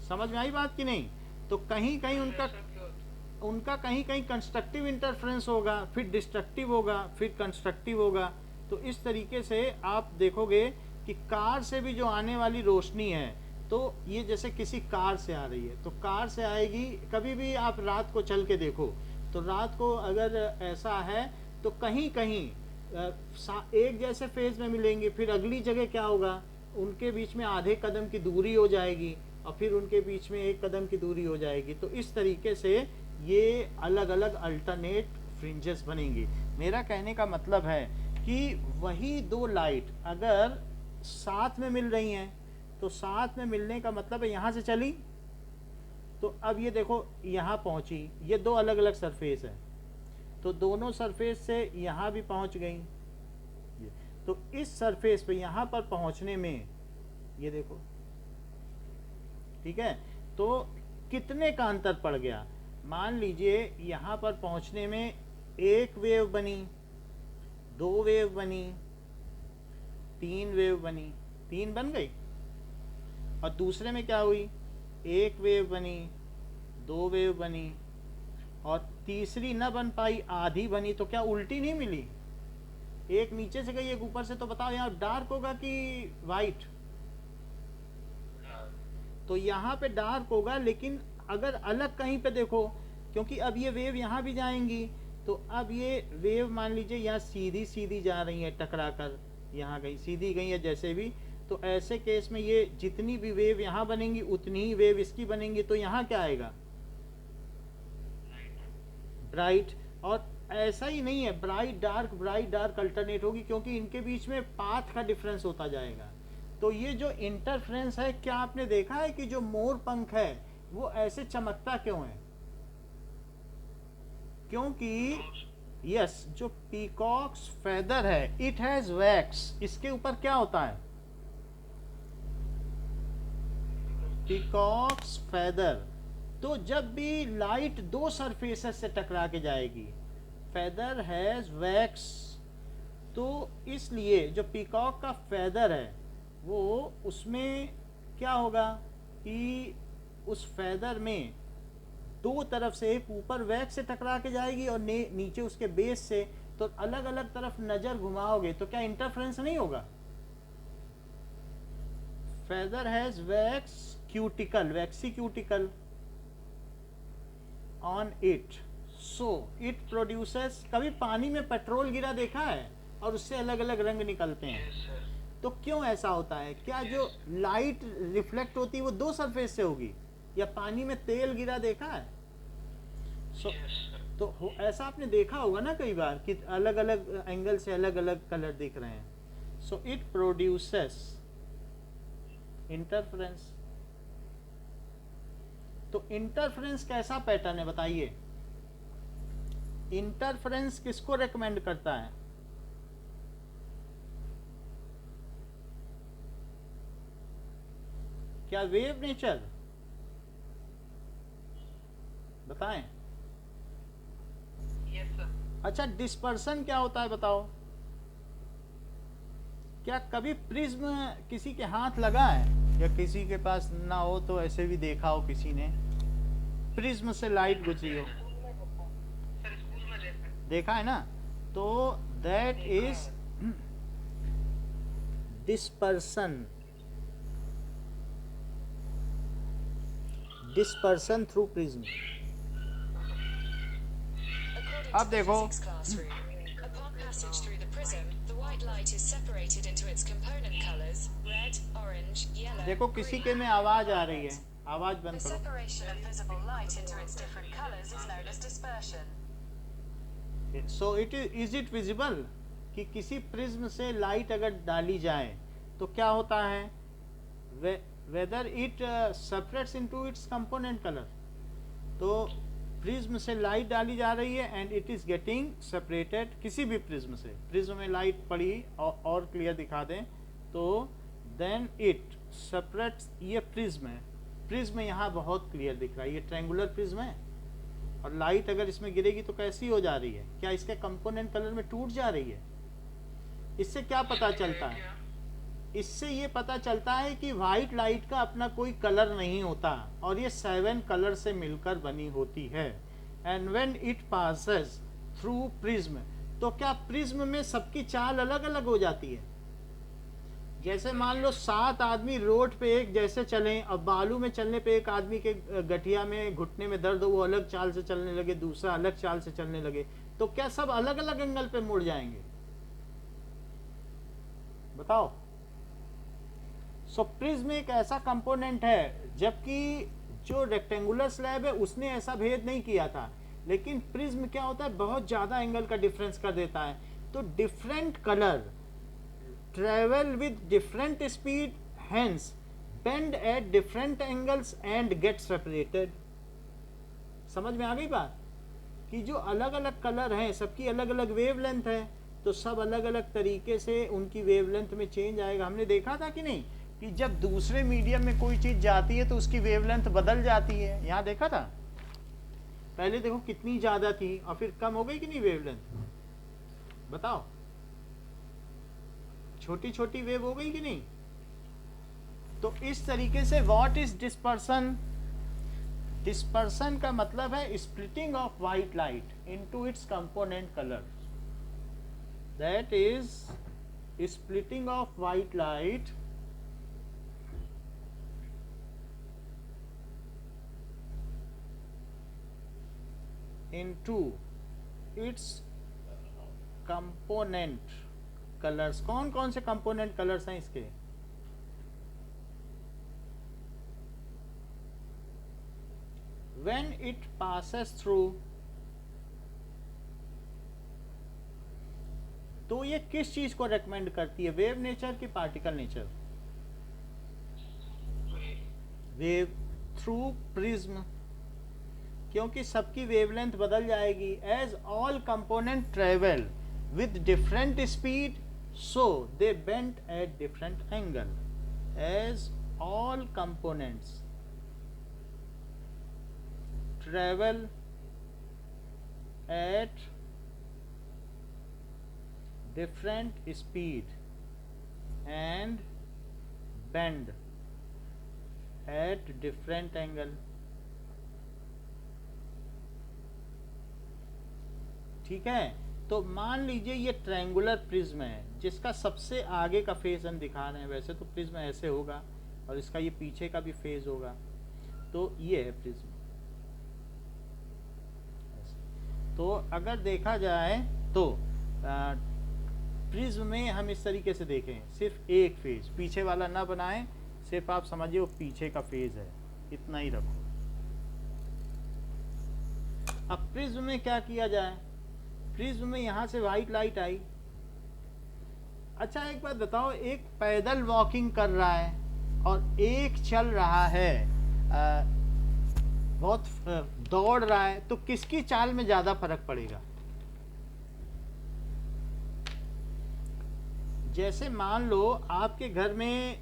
समझ में आई बात कि नहीं? तो कहीं कहीं उनका कहीं कहीं कंस्ट्रक्टिव इंटरफेरेंस होगा, फिर डिस्ट्रक्टिव होगा, फिर कंस्ट्रक्टिव होगा। तो इस तरीके से आप देखोगे कि कार से भी जो आने वाली रोशनी है, तो ये जैसे किसी कार से आ रही है, तो कार से आएगी। कभी भी आप रात को चल के देखो, तो रात को अगर ऐसा है तो कहीं कहीं एक जैसे फेज में मिलेंगे, फिर अगली जगह क्या होगा, उनके बीच में आधे कदम की दूरी हो जाएगी और फिर उनके बीच में एक कदम की दूरी हो जाएगी। तो इस तरीके से ये अलग अलग अल्टरनेट फ्रिंजेस बनेंगी। मेरा कहने का मतलब है कि वही दो लाइट अगर साथ में मिल रही हैं, तो साथ में मिलने का मतलब है यहाँ से चली, तो अब ये देखो यहाँ पहुँची। ये दो अलग अलग सरफेस है, तो दोनों सरफेस से यहाँ भी पहुँच गई। तो इस सरफेस पे यहाँ पर पहुँचने में ये देखो, ठीक है, तो कितने का अंतर पड़ गया। मान लीजिए यहाँ पर पहुँचने में एक वेव बनी, दो वेव बनी, तीन वेव बनी, तीन बन गई। और दूसरे में क्या हुई, एक वेव बनी, दो वेव बनी, और तीसरी न बन पाई, आधी बनी। तो क्या उल्टी नहीं मिली? एक नीचे से गई, एक ऊपर से। तो बताओ यहाँ डार्क होगा कि वाइट? तो यहाँ पे डार्क होगा, लेकिन अगर अलग कहीं पे देखो, क्योंकि अब ये वेव यहाँ भी जाएंगी, तो अब ये वेव मान लीजिए यहाँ सीधी सीधी जा रही है, टकरा कर यहाँ गई, सीधी गई है जैसे भी, तो ऐसे केस में ये जितनी भी वेव यहाँ बनेंगी उतनी ही वेव इसकी बनेंगी, तो यहाँ क्या आएगा, ब्राइट। और ऐसा ही नहीं है, ब्राइट डार्क अल्टरनेट होगी, क्योंकि इनके बीच में पाथ का डिफरेंस होता जाएगा। तो ये जो इंटरफ्रेंस है, क्या आपने देखा है कि जो मोर पंख है वो ऐसे चमकता क्यों है? क्योंकि यस, जो पीकॉक्स फेदर है, इट हैज वैक्स, इसके ऊपर क्या होता है, पीकॉक्स फेदर। तो जब भी लाइट दो सरफेसेस से टकरा के जाएगी, फेदर हैज वैक्स, तो इसलिए जो पीकॉक का फेदर है वो, उसमें क्या होगा कि उस फेदर में दो तरफ से, एक ऊपर वैक्स से टकरा के जाएगी और नीचे उसके बेस से, तो अलग अलग तरफ नजर घुमाओगे तो क्या इंटरफ्रेंस नहीं होगा? Feather has wax cuticle, vaccine cuticle on it, so it produces. कभी पानी में पेट्रोल गिरा देखा है और उससे अलग अलग रंग निकलते हैं, तो क्यों ऐसा होता है? क्या जो लाइट रिफ्लेक्ट होती है वो दो सरफेस से होगी, या पानी में तेल गिरा देखा है? तो ऐसा आपने देखा होगा ना कई बार कि अलग अलग एंगल से अलग अलग कलर दिख रहे हैं। So it produces interference. तो इंटरफ्रेंस कैसा पैटर्न है बताइए? इंटरफ्रेंस किसको रेकमेंड करता है? क्या वेव नेचर? बताएं। Yes sir. अच्छा, डिस्पर्सन क्या होता है बताओ? क्या कभी प्रिज्म किसी के हाथ लगा है, या किसी के पास ना हो तो ऐसे भी देखा हो किसी ने, प्रिज्म से लाइट गुजरी हो? सर स्कूल में देखा है ना? तो that is dispersion, dispersion through prism. According अब to the देखो, physics classroom, upon passage through the prism, the white light is separated into its component colors: red, orange, yellow, देखो किसी green, के में आवाज आ रही है, आवाज The बंद करो। separation of visible light into its different colors is known as dispersion. So is it visible कि किसी प्रिज्म से लाइट अगर डाली जाए तो क्या होता है, whether it separates into its component colour. तो प्रिज्म से लाइट डाली जा रही है and it is getting separated, किसी भी प्रिज्म से, प्रिज्म में लाइट पड़ी और क्लियर दिखा दें तो देन इट सेपरेट्स। ये प्रिज्म है, प्रिज्म यहाँ बहुत क्लियर दिख रहा है, ये ट्रायंगुलर प्रिज्म है, और लाइट अगर इसमें गिरेगी तो कैसी हो जा रही है, क्या इसके कंपोनेंट कलर में टूट जा रही है? इससे क्या पता चलता है? इससे ये पता चलता है कि व्हाइट लाइट का अपना कोई कलर नहीं होता, और ये 7 कलर से मिलकर बनी होती है। And when it passes through prism, तो क्या प्रिज्म में सबकी चाल अलग अलग हो जाती है? जैसे मान लो 7 आदमी रोड पे एक जैसे चलें, और बालू में चलने पे एक आदमी के गठिया में, घुटने में दर्द हो, वो अलग चाल से चलने लगे, दूसरा अलग चाल से चलने लगे, तो क्या सब अलग अलग एंगल पे मुड़ जाएंगे? बताओ। सो प्रिज्म एक ऐसा कंपोनेंट है, जबकि जो रेक्टेंगुलर स्लैब है उसने ऐसा भेद नहीं किया था, लेकिन प्रिज्म क्या होता है, बहुत ज्यादा एंगल का डिफरेंस कर देता है। तो different colour travel with different speed, hence bend at different angles and get separated। समझ में आ गई बात कि जो अलग अलग कलर हैं सबकी अलग अलग वेवलेंथ है, तो सब अलग अलग तरीके से उनकी वेवलेंथ में चेंज आएगा। हमने देखा था कि नहीं कि जब दूसरे मीडियम में कोई चीज जाती है तो उसकी वेवलेंथ बदल जाती है, यहाँ देखा था। पहले देखो कितनी ज्यादा थी और फिर कम हो गई कि नहीं वेवलेंथ, बताओ। छोटी छोटी वेव हो गई कि नहीं? तो इस तरीके से व्हाट इज डिस्पर्सन? डिस्पर्सन का मतलब है splitting of white light into its component colour. That is splitting of white light into it's component colours. कौन कौन से कंपोनेंट कलर्स हैं इसके? व्हेन इट पासेस थ्रू, तो ये किस चीज को रेकमेंड करती है, वेव नेचर की particle nature? Wave through prism, क्योंकि सबकी वेवलेंथ बदल जाएगी। As all component travel with different speed so they bent at different angle. As all components travel at different speed and bend at different angle। ठीक है, तो मान लीजिए ये ट्रायंगुलर प्रिज्म है जिसका सबसे आगे का फेज हम दिखा रहे हैं। वैसे तो प्रिज्म ऐसे होगा और इसका ये पीछे का भी फेज होगा, तो ये है प्रिज्म। तो अगर देखा जाए तो प्रिज्म में हम इस तरीके से देखें, सिर्फ एक फेज, पीछे वाला ना बनाएं, सिर्फ आप समझिए वो पीछे का फेज है, इतना ही रखो। अब प्रिज्म में क्या किया जाए? प्रिज्म में यहां से व्हाइट लाइट आई। अच्छा एक बात बताओ, एक पैदल वॉकिंग कर रहा है और एक चल रहा है, बहुत दौड़ रहा है, तो किसकी चाल में ज्यादा फर्क पड़ेगा? जैसे मान लो आपके घर में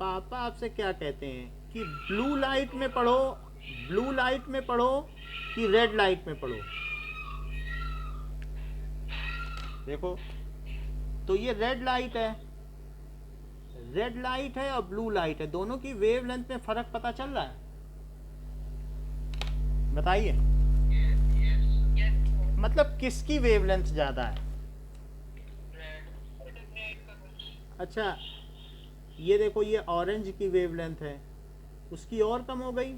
पापा आपसे क्या कहते हैं कि ब्लू लाइट में पढ़ो, ब्लू लाइट में पढ़ो कि रेड लाइट में पढ़ो। देखो तो ये रेड लाइट है, रेड लाइट है और ब्लू लाइट है, दोनों की वेवलेंथ में फर्क पता चल रहा है? बताइए, मतलब किसकी वेवलेंथ ज्यादा है? अच्छा ये देखो, ये ऑरेंज की वेवलेंथ है, उसकी और कम हो गई,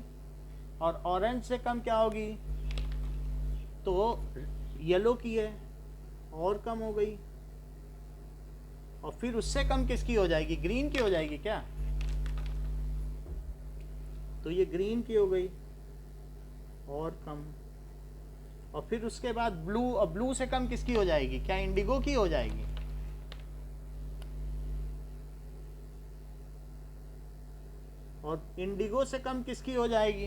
और ऑरेंज से कम क्या होगी? तो येलो की है, और कम हो गई, और फिर उससे कम किसकी हो जाएगी? ग्रीन की हो जाएगी क्या? तो ये ग्रीन की हो गई और कम, और फिर उसके बाद ब्लू, और ब्लू से कम किसकी हो जाएगी? क्या इंडिगो की हो जाएगी? और इंडिगो से कम किसकी हो जाएगी?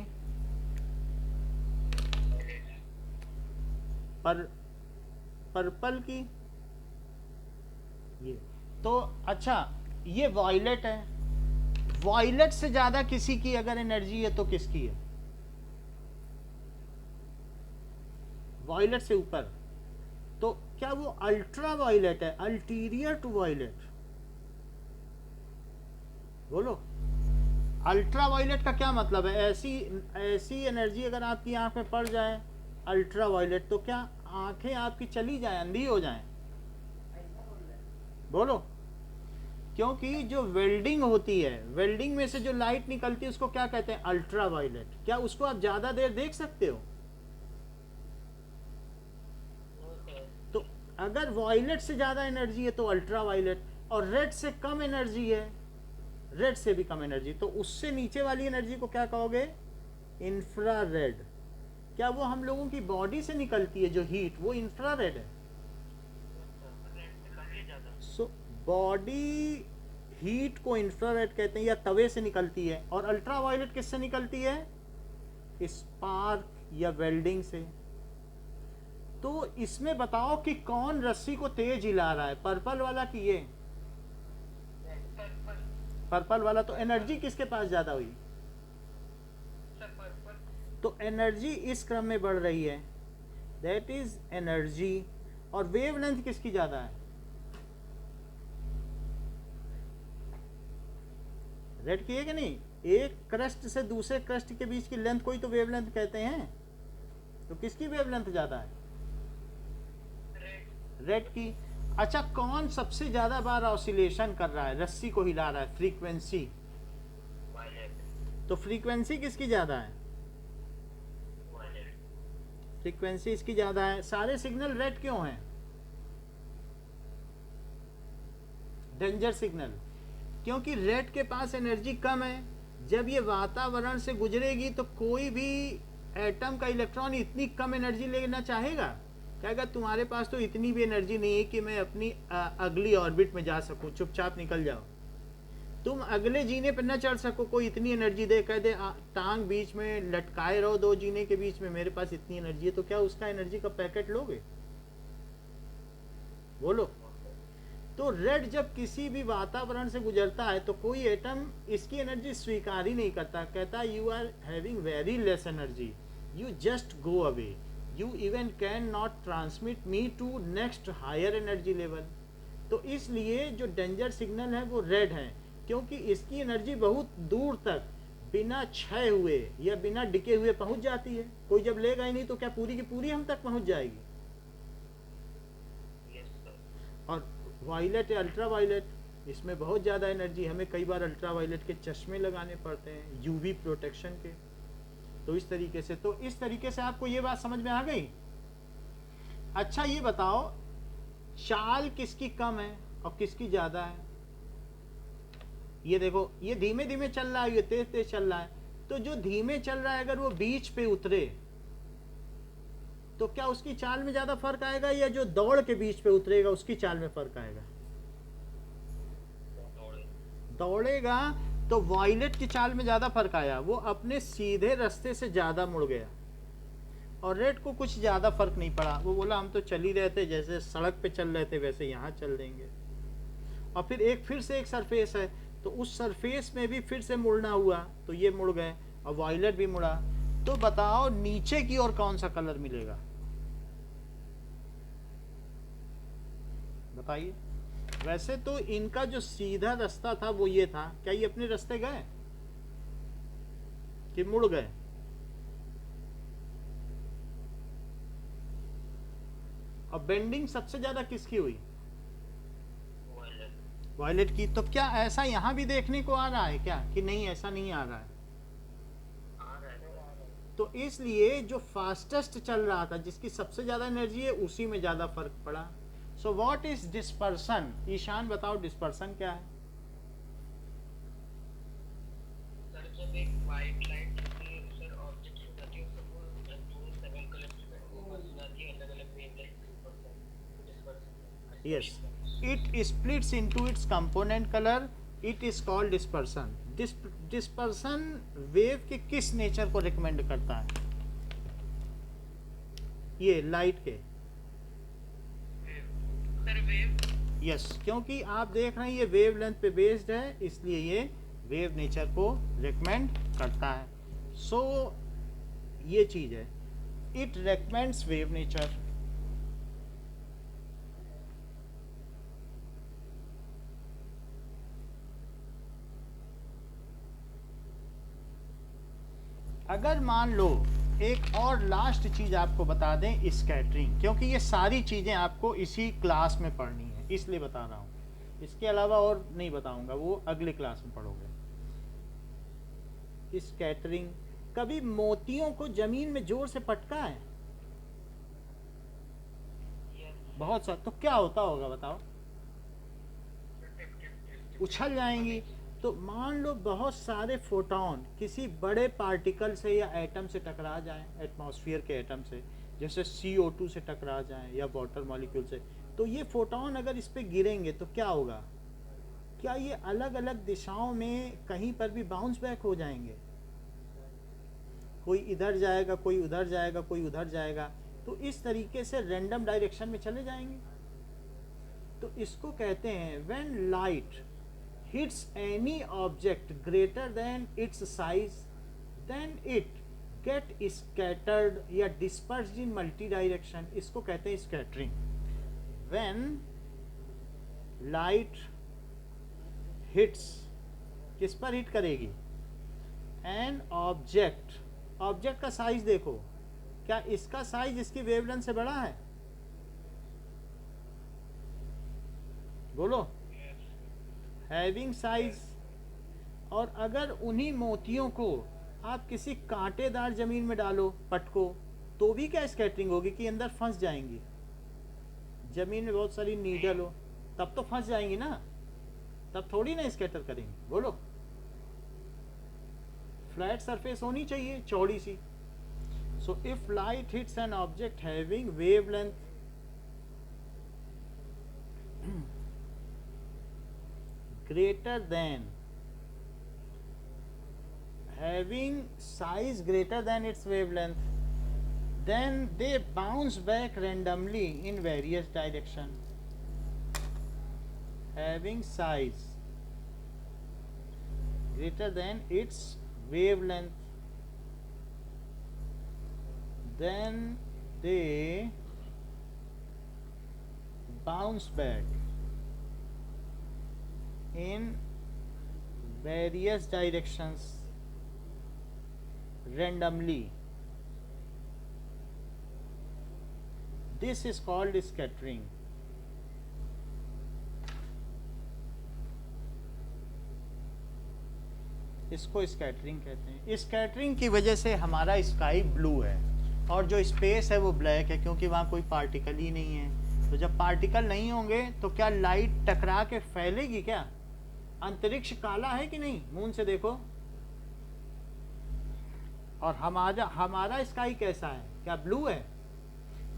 पर्पल की। ये तो अच्छा, ये वॉयलेट है, वॉयलेट से ज्यादा किसी की अगर एनर्जी है तो किसकी है? वॉयलेट से ऊपर, तो क्या वो अल्ट्रा वॉयलेट है, अल्टीरियर टू वॉयलेट? बोलो, अल्ट्रा वायलेट का क्या मतलब है? ऐसी एनर्जी अगर आपकी आंख में पड़ जाए अल्ट्रा वायलेट, तो क्या आंखें आपकी चली जाए, अंधी हो जाए? बोलो, क्योंकि जो वेल्डिंग होती है, वेल्डिंग में से जो लाइट निकलती है उसको क्या कहते हैं? Ultraviolet. क्या उसको आप ज्यादा देर देख सकते हो? तो अगर वायलेट से ज्यादा एनर्जी है तो अल्ट्रा वायलेट, और रेड से कम एनर्जी है, रेड से भी कम एनर्जी, तो उससे नीचे वाली एनर्जी को क्या कहोगे? इंफ्रारेड। क्या वो हम लोगों की बॉडी से निकलती है जो हीट, वो इंफ्रारेड है? सो बॉडी हीट को इंफ्रारेड कहते हैं, या तवे से निकलती है। और अल्ट्रा वायलेट किससे निकलती है? स्पार्क या वेल्डिंग से। तो इसमें बताओ कि कौन रस्सी को तेज हिला रहा है, पर्पल वाला कि ये? पर्पल वाला। तो एनर्जी किसके पास ज्यादा हुई? तो एनर्जी इस क्रम में बढ़ रही है, दैट इज एनर्जी। और वेवलेंथ किसकी ज्यादा है? रेड की है कि नहीं? एक क्रस्ट से दूसरे क्रस्ट के बीच की लेंथ को ही तो वेवलेंथ कहते हैं, तो किसकी वेवलेंथ ज्यादा है? रेड की। अच्छा, कौन सबसे ज्यादा बार ऑसिलेशन कर रहा है, रस्सी को हिला रहा है? फ्रीक्वेंसी। तो फ्रीक्वेंसी किसकी ज्यादा है? फ्रीक्वेंसी इसकी ज़्यादा है। सारे सिग्नल रेड क्यों हैं? डेंजर सिग्नल, क्योंकि रेड के पास एनर्जी कम है। जब ये वातावरण से गुजरेगी तो कोई भी एटम का इलेक्ट्रॉन इतनी कम एनर्जी लेना चाहेगा? कहेगा तुम्हारे पास तो इतनी भी एनर्जी नहीं है कि मैं अपनी अगली ऑर्बिट में जा सकूं, चुपचाप निकल जाओ। तुम अगले जीने पर न चढ़ सको, कोई इतनी एनर्जी दे, कह दे टांग बीच में लटकाए रहो दो जीने के बीच में, मेरे पास इतनी एनर्जी है, तो क्या उसका एनर्जी का पैकेट लोगे? बोलो। तो रेड जब किसी भी वातावरण से गुजरता है तो कोई एटम इसकी एनर्जी स्वीकार ही नहीं करता, कहता you are having very less energy, you just go away, you even can not transmit me to next higher energy level. तो इसलिए जो डेंजर सिग्नल है वो रेड है, क्योंकि इसकी एनर्जी बहुत दूर तक बिना क्षय हुए या बिना डिके हुए पहुंच जाती है। कोई जब लेगा ही नहीं तो क्या पूरी की पूरी हम तक पहुंच जाएगी? और वायलेट या अल्ट्रा वायलेट, इसमें बहुत ज़्यादा एनर्जी, हमें कई बार अल्ट्रा वायलेट के चश्मे लगाने पड़ते हैं यूवी प्रोटेक्शन के। तो इस तरीके से आपको ये बात समझ में आ गई? अच्छा ये बताओ, चाल किसकी कम है और किसकी ज़्यादा है? ये देखो, ये धीमे धीमे चल रहा है, ये तेज तेज चल रहा है। तो जो धीमे चल रहा है अगर वो बीच पे उतरे तो क्या उसकी चाल में ज्यादा फर्क आएगा, या जो दौड़ के बीच पे उतरेगा उसकी चाल में फर्क आएगा? दौड़ेगा तो वायलेट की चाल में ज्यादा फर्क आया, वो अपने सीधे रास्ते से ज्यादा मुड़ गया, और रेड को कुछ ज्यादा फर्क नहीं पड़ा। वो बोला हम तो चल ही रहे थे, जैसे सड़क पे चल रहे थे वैसे यहाँ चल देंगे। और फिर से एक सरफेस है, तो उस सरफेस में भी फिर से मुड़ना हुआ, तो ये मुड़ गए और वायलेट भी मुड़ा। तो बताओ नीचे की ओर कौन सा कलर मिलेगा? बताइए। वैसे तो इनका जो सीधा रास्ता था वो ये था, क्या ये अपने रास्ते गए कि मुड़ गए? और बेंडिंग सबसे ज्यादा किसकी हुई? वायलेट की। तो क्या ऐसा यहां भी देखने को आ रहा है क्या, कि नहीं ऐसा नहीं आ रहा है? तो इसलिए जो फास्टेस्ट चल रहा था, जिसकी सबसे ज्यादा एनर्जी है, उसी में ज्यादा फर्क पड़ा। So what is dispersion? Ishan बताओ डिस्पर्सन क्या है? सर जब एक वाइट लाइट सर ऑब्जेक्ट से जाती है तो वो दोनों सेवन कलर्स में जाती है, अलग-अलग wavelength dispersion. Yes, it splits into its component color, it is called dispersion. Dispersion wave के किस नेचर को रिकमेंड करता है? ये लाइट के। Sir wave. यस, क्योंकि आप देख रहे हैं ये वेव लेंथ पे बेस्ड है, इसलिए ये वेव नेचर को रिकमेंड करता है। सो ये चीज है, इट रिकमेंड्स वेव नेचर। अगर मान लो एक और लास्ट चीज आपको बता दें, स्कैटरिंग, क्योंकि ये सारी चीजें आपको इसी क्लास में पढ़नी है इसलिए बता रहा हूं, इसके अलावा और नहीं बताऊंगा, वो अगले क्लास में पढ़ोगे। स्कैटरिंग, कभी मोतियों को जमीन में जोर से पटका है? बहुत सा। तो क्या होता होगा बताओ? उछल जाएंगी। तो मान लो बहुत सारे फोटॉन किसी बड़े पार्टिकल से या एटम से टकरा जाएं, एटमॉस्फेयर के एटम से, जैसे CO2 से टकरा जाएं या वाटर मॉलिक्यूल से, तो ये फोटॉन अगर इस पे गिरेंगे तो क्या होगा? क्या ये अलग अलग दिशाओं में कहीं पर भी बाउंस बैक हो जाएंगे? कोई इधर जाएगा, कोई उधर जाएगा, कोई उधर जाएगा, तो इस तरीके से रैंडम डायरेक्शन में चले जाएंगे। तो इसको कहते हैं when light hits any object greater than its size, then it get scattered या dispersed in multi direction। इसको कहते हैं scattering। When light hits, किस पर हिट करेगी? an object, ऑब्जेक्ट का साइज देखो, क्या इसका साइज इसकी वेवलेंथ से बड़ा है? बोलो। Having size. और अगर उन्हीं मोतियों को आप किसी कांटेदार जमीन में डालो, पटको, तो भी क्या स्कैटरिंग होगी कि अंदर फंस जाएंगी। जमीन में बहुत सारी नीडल हो तब तो फंस जाएंगी ना, तब थोड़ी ना स्कैटर करेंगे। बोलो, फ्लैट सरफेस होनी चाहिए चौड़ी सी। So if light hits an object having wavelength greater than having size greater than its wavelength, then they bounce back randomly in various direction. Having size greater than its wavelength, then they bounce back in various directions randomly. This is called scattering. इसको scattering कहते हैं। Scattering की वजह से हमारा sky blue है और जो स्पेस है वो ब्लैक है, क्योंकि वहाँ कोई पार्टिकल ही नहीं है। तो जब पार्टिकल नहीं होंगे तो क्या लाइट टकरा के फैलेगी क्या? अंतरिक्ष काला है कि नहीं? मून से देखो। और हमारा स्काई कैसा है? क्या ब्लू है?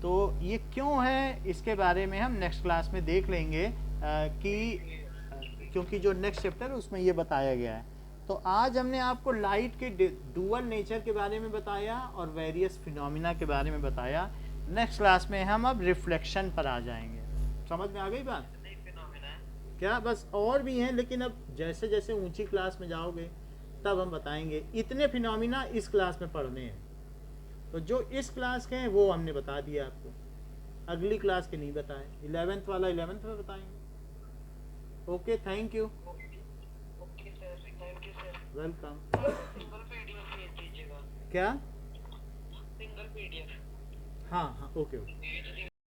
तो ये क्यों है, इसके बारे में हम नेक्स्ट क्लास में देख लेंगे क्योंकि जो नेक्स्ट चैप्टर है उसमें ये बताया गया है। तो आज हमने आपको लाइट के डुअल नेचर के बारे में बताया और वेरियस फिनोमिना के बारे में बताया। नेक्स्ट क्लास में हम अब रिफ्लेक्शन पर आ जाएंगे। समझ में आ गई बात? क्या बस और भी हैं, लेकिन अब जैसे जैसे ऊंची क्लास में जाओगे तब हम बताएंगे। इतने फिनोमिना इस क्लास में पढ़ने हैं, तो जो इस क्लास के हैं वो हमने बता दिया आपको, अगली क्लास के नहीं बताए। 11th वाला 11th में बताएंगे। Okay, thank you, okay sir, thank you sir. Welcome. Single PDF भेज दीजिएगा। क्या? Single PDF. हाँ हाँ, ओके ओके।